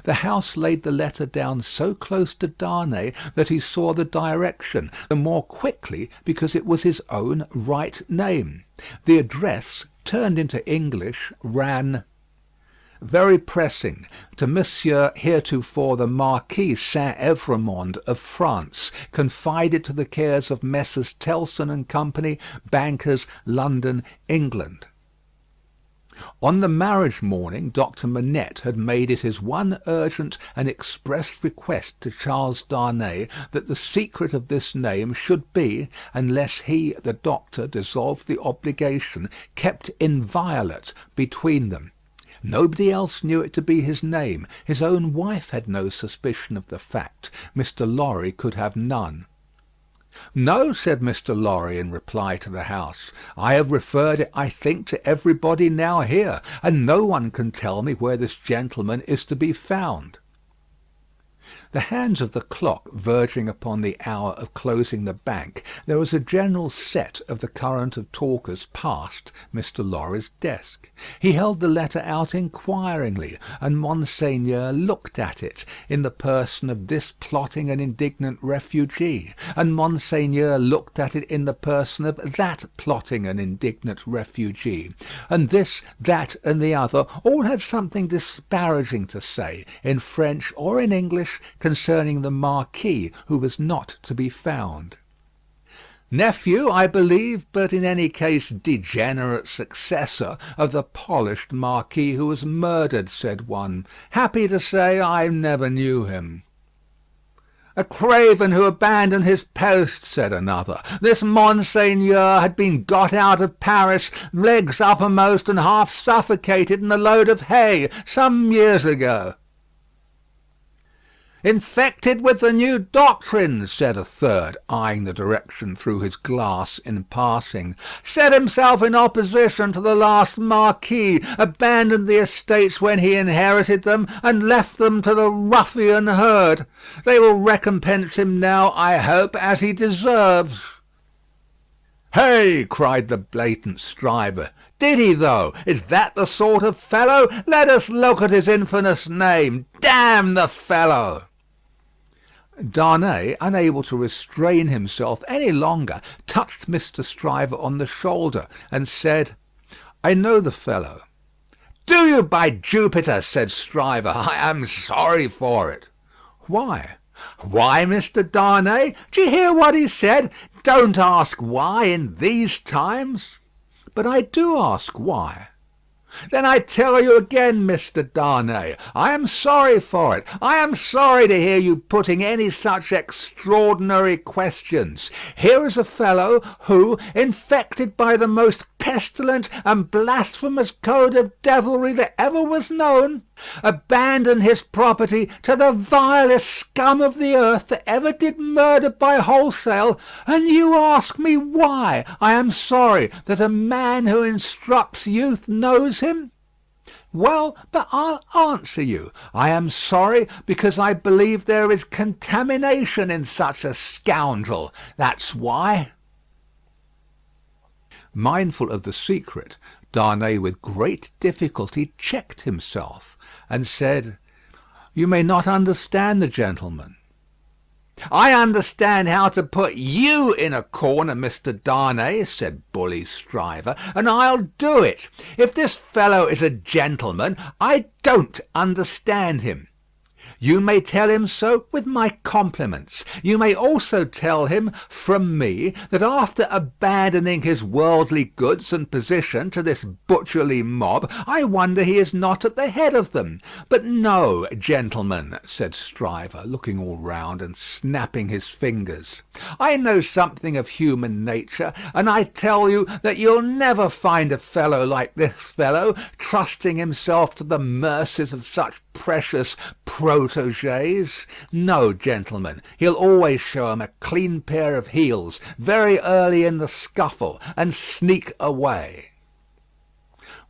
The House laid the letter down so close to Darnay that he saw the direction, the more quickly because it was his own right name. The address, turned into English, ran: "Very pressing, to Monsieur heretofore the Marquis Saint-Evremond of France, confided to the cares of Messrs. Tellson and Company, bankers, London, England." On the marriage morning, Dr. Manette had made it his one urgent and express request to Charles Darnay that the secret of this name should be, unless he, the doctor, dissolved the obligation, kept inviolate between them. Nobody else knew it to be his name. His own wife had no suspicion of the fact. Mr. Lorry could have none. "No," said Mr. Lorry in reply to the House. "I have referred it, I think, to everybody now here, and no one can tell me where this gentleman is to be found." The hands of the clock verging upon the hour of closing the bank, there was a general set of the current of talkers past Mr. Lorry's desk. He held the letter out inquiringly, and Monseigneur looked at it, in the person of this plotting and indignant refugee, and Monseigneur looked at it in the person of that plotting and indignant refugee, and this, that, and the other all had something disparaging to say, in French or in English, concerning the Marquis, who was not to be found. "Nephew, I believe, but in any case degenerate successor of the polished Marquis who was murdered," said one. "Happy to say I never knew him." "A craven who abandoned his post," said another. "This Monseigneur had been got out of Paris, legs uppermost and half suffocated in a load of hay, some years ago." "Infected with the new doctrines," said a third, eyeing the direction through his glass in passing. "Set himself in opposition to the last marquis, abandoned the estates when he inherited them, and left them to the ruffian herd. They will recompense him now, I hope, as he deserves." "Hey!" cried the blatant Stryver. "Did he, though? Is that the sort of fellow? Let us look at his infamous name. Damn the fellow!" Darnay, unable to restrain himself any longer, touched Mr. Stryver on the shoulder, and said, "I know the fellow." "Do you, by Jupiter?" said Stryver. "I am sorry for it." "Why?" "Why, Mr. Darnay? Do you hear what he said? Don't ask why in these times." "But I do ask why." "Then I tell you again, Mr. Darnay, I am sorry for it. I am sorry to hear you putting any such extraordinary questions. Here is a fellow who, infected by the most pestilent and blasphemous code of devilry that ever was known, abandoned his property to the vilest scum of the earth that ever did murder by wholesale, and you ask me why I am sorry that a man who instructs youth knows him. Well, but I'll answer you. I am sorry because I believe there is contamination in such a scoundrel. That's why." Mindful of the secret, Darnay with great difficulty checked himself, and said, "You may not understand the gentleman." "I understand how to put you in a corner, Mr. Darnay," said bully Stryver, "and I'll do it. If this fellow is a gentleman, I don't understand him. You may tell him so with my compliments. You may also tell him from me that after abandoning his worldly goods and position to this butcherly mob, I wonder he is not at the head of them. But no, gentlemen," said Stryver, looking all round and snapping his fingers, "I know something of human nature, and I tell you that you'll never find a fellow like this fellow, trusting himself to the mercies of such precious protégés. No, gentlemen, he'll always show 'em a clean pair of heels very early in the scuffle, and sneak away."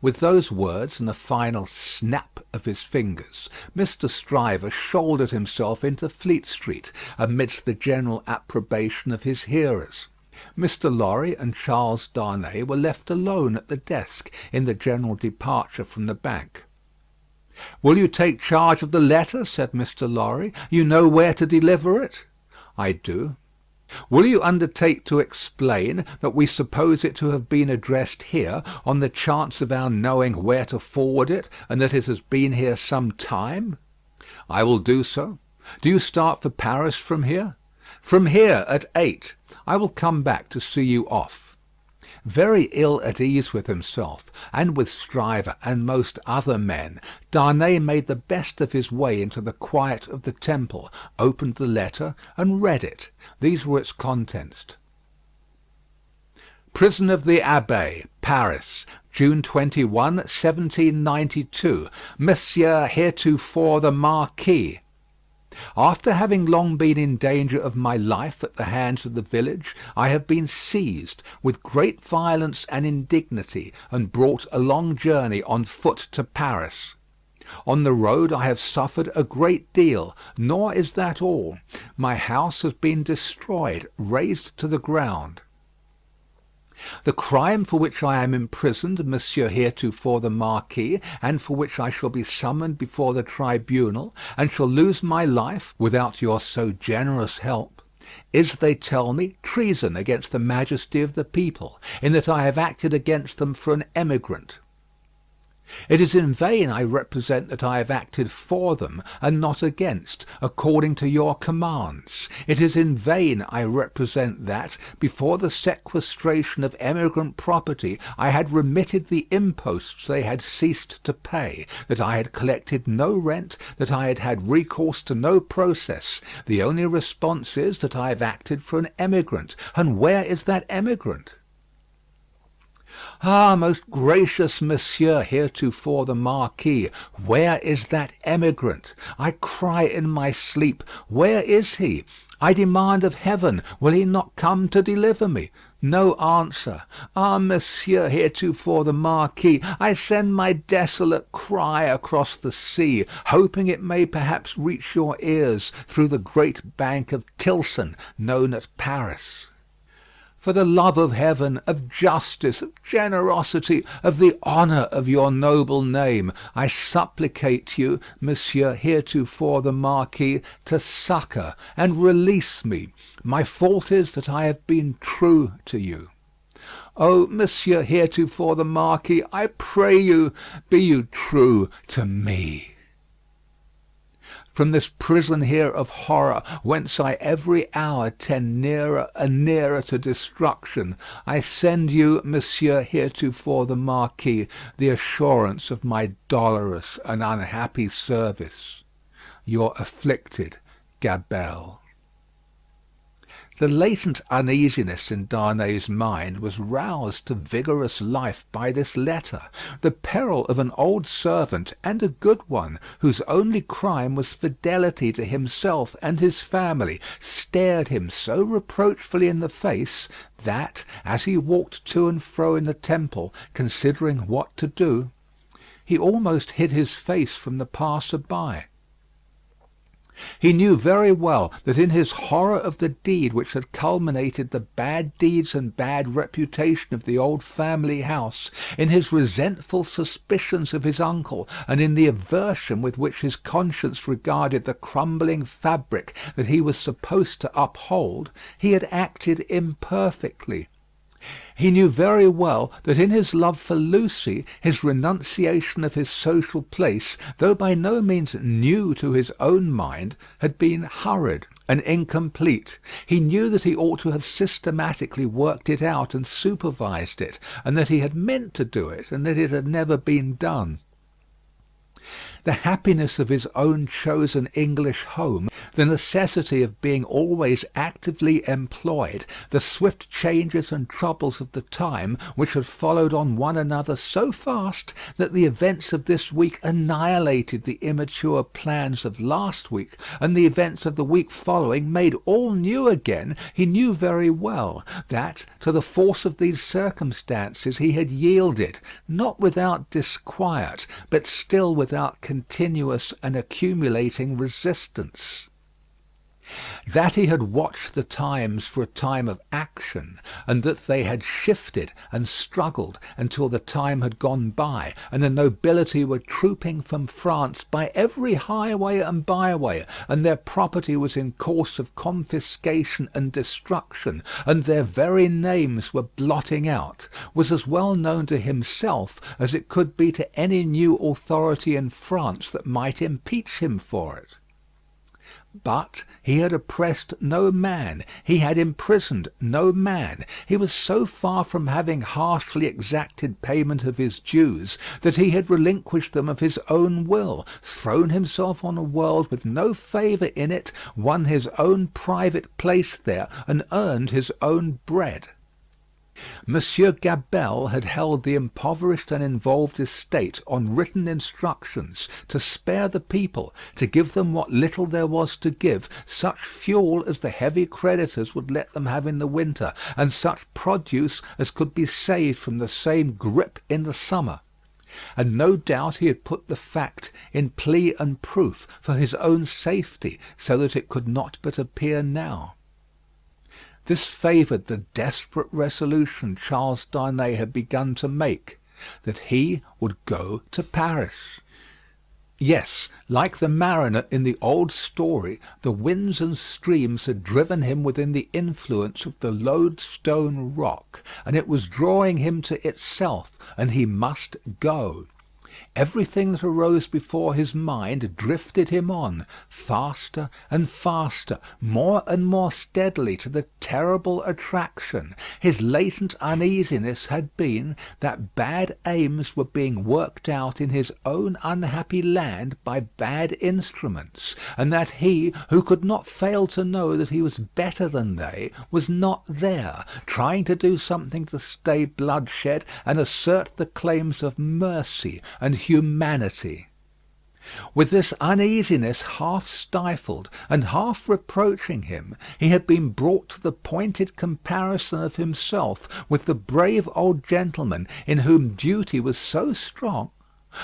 With those words and a final snap of his fingers, Mr. Stryver shouldered himself into Fleet Street, amidst the general approbation of his hearers. Mr. Lorry and Charles Darnay were left alone at the desk in the general departure from the bank. "Will you take charge of the letter?" said Mr. Lorry. "You know where to deliver it?" "I do." "Will you undertake to explain that we suppose it to have been addressed here, on the chance of our knowing where to forward it, and that it has been here some time?" "I will do so. Do you start for Paris from here?" "From here at 8. I will come back to see you off." Very ill at ease with himself, and with Stryver and most other men, Darnay made the best of his way into the quiet of the Temple, opened the letter, and read it. These were its contents: "Prison of the Abbaye, Paris, June 21, 1792. Monsieur heretofore the Marquis. After having long been in danger of my life at the hands of the village, I have been seized with great violence and indignity, and brought a long journey on foot to Paris. On the road I have suffered a great deal, nor is that all. My house has been destroyed, razed to the ground. The crime for which I am imprisoned, Monsieur heretofore the Marquis, and for which I shall be summoned before the tribunal, and shall lose my life without your so generous help, is, they tell me, treason against the majesty of the people, in that I have acted against them for an emigrant. It is in vain I represent that I have acted for them, and not against, according to your commands. It is in vain I represent that, before the sequestration of emigrant property, I had remitted the imposts they had ceased to pay, that I had collected no rent, that I had had recourse to no process. The only response is that I have acted for an emigrant. And where is that emigrant? Ah, most gracious Monsieur heretofore the Marquis, where is that emigrant? I cry in my sleep, where is he? I demand of heaven, will he not come to deliver me? No answer. Ah, Monsieur heretofore the Marquis, I send my desolate cry across the sea, hoping it may perhaps reach your ears through the great bank of Tilson, known at Paris. For the love of heaven, of justice, of generosity, of the honour of your noble name, I supplicate you, Monsieur heretofore the Marquis, to succour and release me. My fault is that I have been true to you. Oh, Monsieur heretofore the Marquis, I pray you, be you true to me. From this prison here of horror, whence I every hour tend nearer and nearer to destruction, I send you, Monsieur heretofore the Marquis, the assurance of my dolorous and unhappy service. Your afflicted Gabelle. The latent uneasiness in Darnay's mind was roused to vigorous life by this letter. The peril of an old servant, and a good one, whose only crime was fidelity to himself and his family, stared him so reproachfully in the face that, as he walked to and fro in the temple, considering what to do, he almost hid his face from the passer-by. He knew very well that in his horror of the deed which had culminated the bad deeds and bad reputation of the old family house, in his resentful suspicions of his uncle, and in the aversion with which his conscience regarded the crumbling fabric that he was supposed to uphold, he had acted imperfectly. He knew very well that in his love for Lucy, his renunciation of his social place, though by no means new to his own mind, had been hurried and incomplete. He knew that he ought to have systematically worked it out and supervised it, and that he had meant to do it, and that it had never been done. The happiness of his own chosen English home, the necessity of being always actively employed, the swift changes and troubles of the time, which had followed on one another so fast that the events of this week annihilated the immature plans of last week, and the events of the week following made all new again, he knew very well that, to the force of these circumstances, he had yielded, not without disquiet, but still without continuous and accumulating resistance. That he had watched the times for a time of action, and that they had shifted and struggled until the time had gone by, and the nobility were trooping from France by every highway and byway, and their property was in course of confiscation and destruction, and their very names were blotting out, was as well known to himself as it could be to any new authority in France that might impeach him for it. But he had oppressed no man, he had imprisoned no man. He was so far from having harshly exacted payment of his dues, that he had relinquished them of his own will, thrown himself on a world with no favour in it, won his own private place there, and earned his own bread. Monsieur Gabelle had held the impoverished and involved estate on written instructions to spare the people, to give them what little there was to give, such fuel as the heavy creditors would let them have in the winter, and such produce as could be saved from the same grip in the summer. And no doubt he had put the fact in plea and proof for his own safety, so that it could not but appear now. This favoured the desperate resolution Charles Darnay had begun to make, that he would go to Paris. Yes, like the mariner in the old story, the winds and streams had driven him within the influence of the Loadstone rock, and it was drawing him to itself, and he must go. Everything that arose before his mind drifted him on, faster and faster, more and more steadily, to the terrible attraction. His latent uneasiness had been, that bad aims were being worked out in his own unhappy land by bad instruments, and that he, who could not fail to know that he was better than they, was not there, trying to do something to stay bloodshed and assert the claims of mercy and humanity. With this uneasiness half stifled and half reproaching him, he had been brought to the pointed comparison of himself with the brave old gentleman in whom duty was so strong.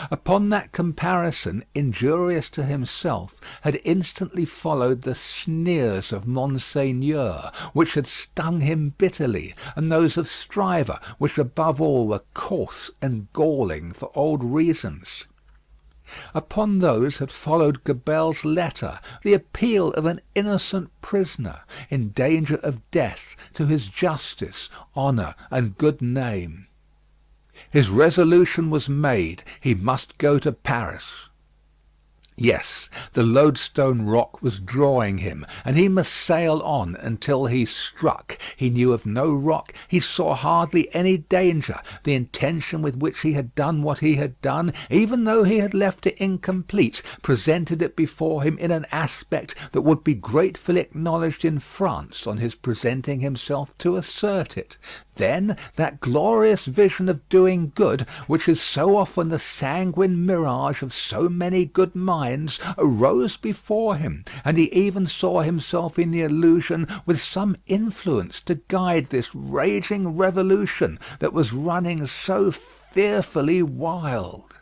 Upon that comparison, injurious to himself, had instantly followed the sneers of Monseigneur, which had stung him bitterly, and those of Stryver, which above all were coarse and galling for old reasons. Upon those had followed Gabelle's letter, the appeal of an innocent prisoner, in danger of death, to his justice, honour, and good name. His resolution was made. He must go to Paris. Yes, the Loadstone rock was drawing him, and he must sail on until he struck. He knew of no rock, he saw hardly any danger. The intention with which he had done what he had done, even though he had left it incomplete, presented it before him in an aspect that would be gratefully acknowledged in France on his presenting himself to assert it. Then that glorious vision of doing good, which is so often the sanguine mirage of so many good minds, arose before him, and he even saw himself in the illusion with some influence to guide this raging revolution that was running so fearfully wild.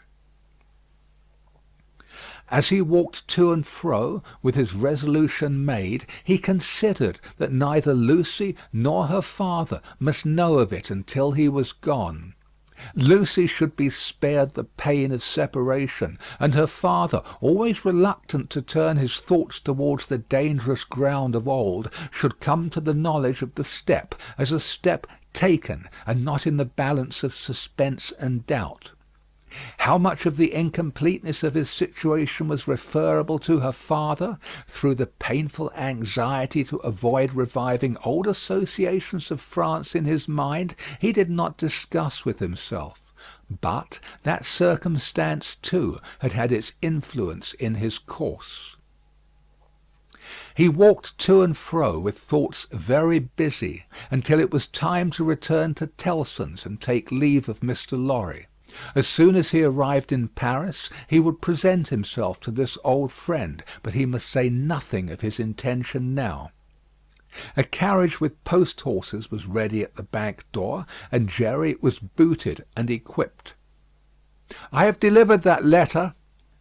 As he walked to and fro, with his resolution made, he considered that neither Lucy nor her father must know of it until he was gone. Lucy should be spared the pain of separation, and her father, always reluctant to turn his thoughts towards the dangerous ground of old, should come to the knowledge of the step as a step taken, and not in the balance of suspense and doubt. How much of the incompleteness of his situation was referable to her father, through the painful anxiety to avoid reviving old associations of France in his mind, he did not discuss with himself. But that circumstance, too, had had its influence in his course. He walked to and fro with thoughts very busy, until it was time to return to Tellson's and take leave of Mr. Lorry. As soon as he arrived in Paris, he would present himself to this old friend, but he must say nothing of his intention now. A carriage with post horses was ready at the bank door, and Jerry was booted and equipped. "I have delivered that letter,"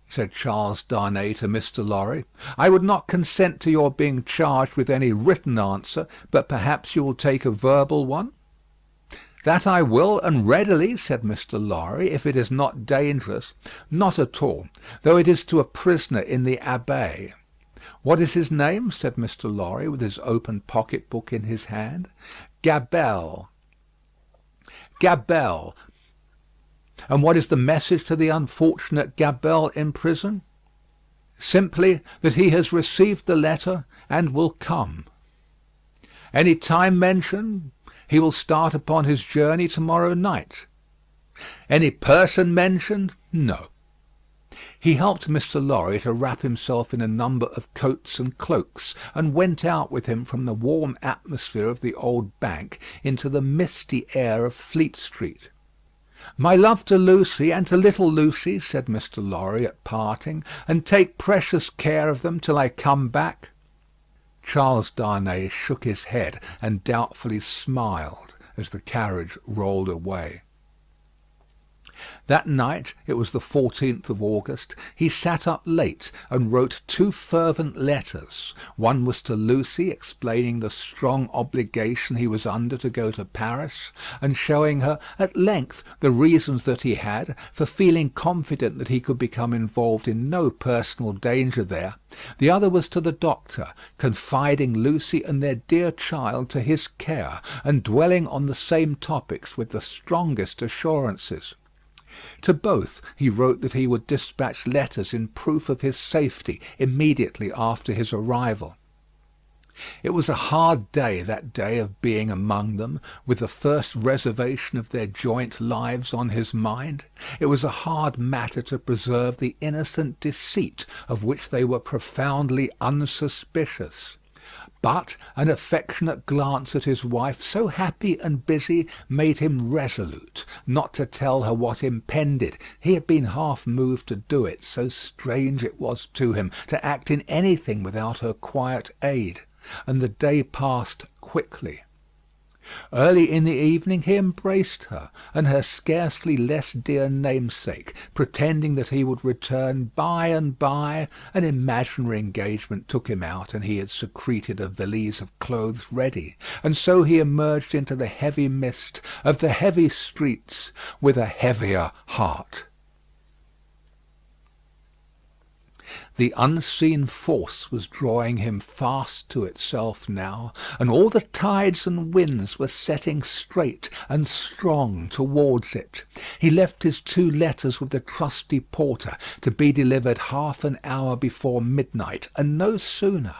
said Charles Darnay to Mr. Lorry. "I would not consent to your being charged with any written answer, but perhaps you will take a verbal one." "That I will, and readily," said Mr. Lorry, "if it is not dangerous." "Not at all, though it is to a prisoner in the Abbaye." "What is his name?" said Mr. Lorry, with his open pocket-book in his hand. "Gabelle." "Gabelle. And what is the message to the unfortunate Gabelle in prison?" "Simply that he has received the letter and will come." "Any time mentioned?" "He will start upon his journey to-morrow night." "Any person mentioned?" "No." He helped Mr. Lorry to wrap himself in a number of coats and cloaks, and went out with him from the warm atmosphere of the old bank into the misty air of Fleet Street. "My love to Lucy and to little Lucy," said Mr. Lorry at parting, "and take precious care of them till I come back." Charles Darnay shook his head and doubtfully smiled as the carriage rolled away. That night, it was the 14th of August, he sat up late and wrote 2 fervent letters. One was to Lucy, explaining the strong obligation he was under to go to Paris, and showing her at length the reasons that he had for feeling confident that he could become involved in no personal danger there. The other was to the doctor, confiding Lucy and their dear child to his care, and dwelling on the same topics with the strongest assurances. To both he wrote that he would dispatch letters in proof of his safety immediately after his arrival. It was a hard day, that day of being among them, with the first reservation of their joint lives on his mind. It was a hard matter to preserve the innocent deceit of which they were profoundly unsuspicious. But an affectionate glance at his wife, so happy and busy, made him resolute not to tell her what impended. He had been half moved to do it, so strange it was to him to act in anything without her quiet aid. And the day passed quickly. Early in the evening he embraced her and her scarcely less dear namesake, pretending that he would return by and by. An imaginary engagement took him out, and he had secreted a valise of clothes ready, and so he emerged into the heavy mist of the heavy streets with a heavier heart. The unseen force was drawing him fast to itself now, and all the tides and winds were setting straight and strong towards it. He left his 2 letters with the trusty porter, to be delivered half an hour before midnight, and no sooner;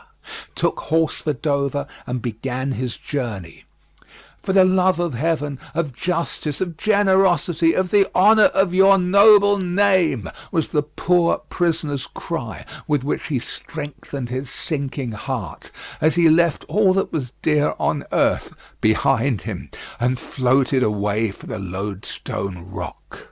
took horse for Dover, and began his journey. "For the love of heaven, of justice, of generosity, of the honour of your noble name," was the poor prisoner's cry with which he strengthened his sinking heart, as he left all that was dear on earth behind him, and floated away for the Loadstone rock.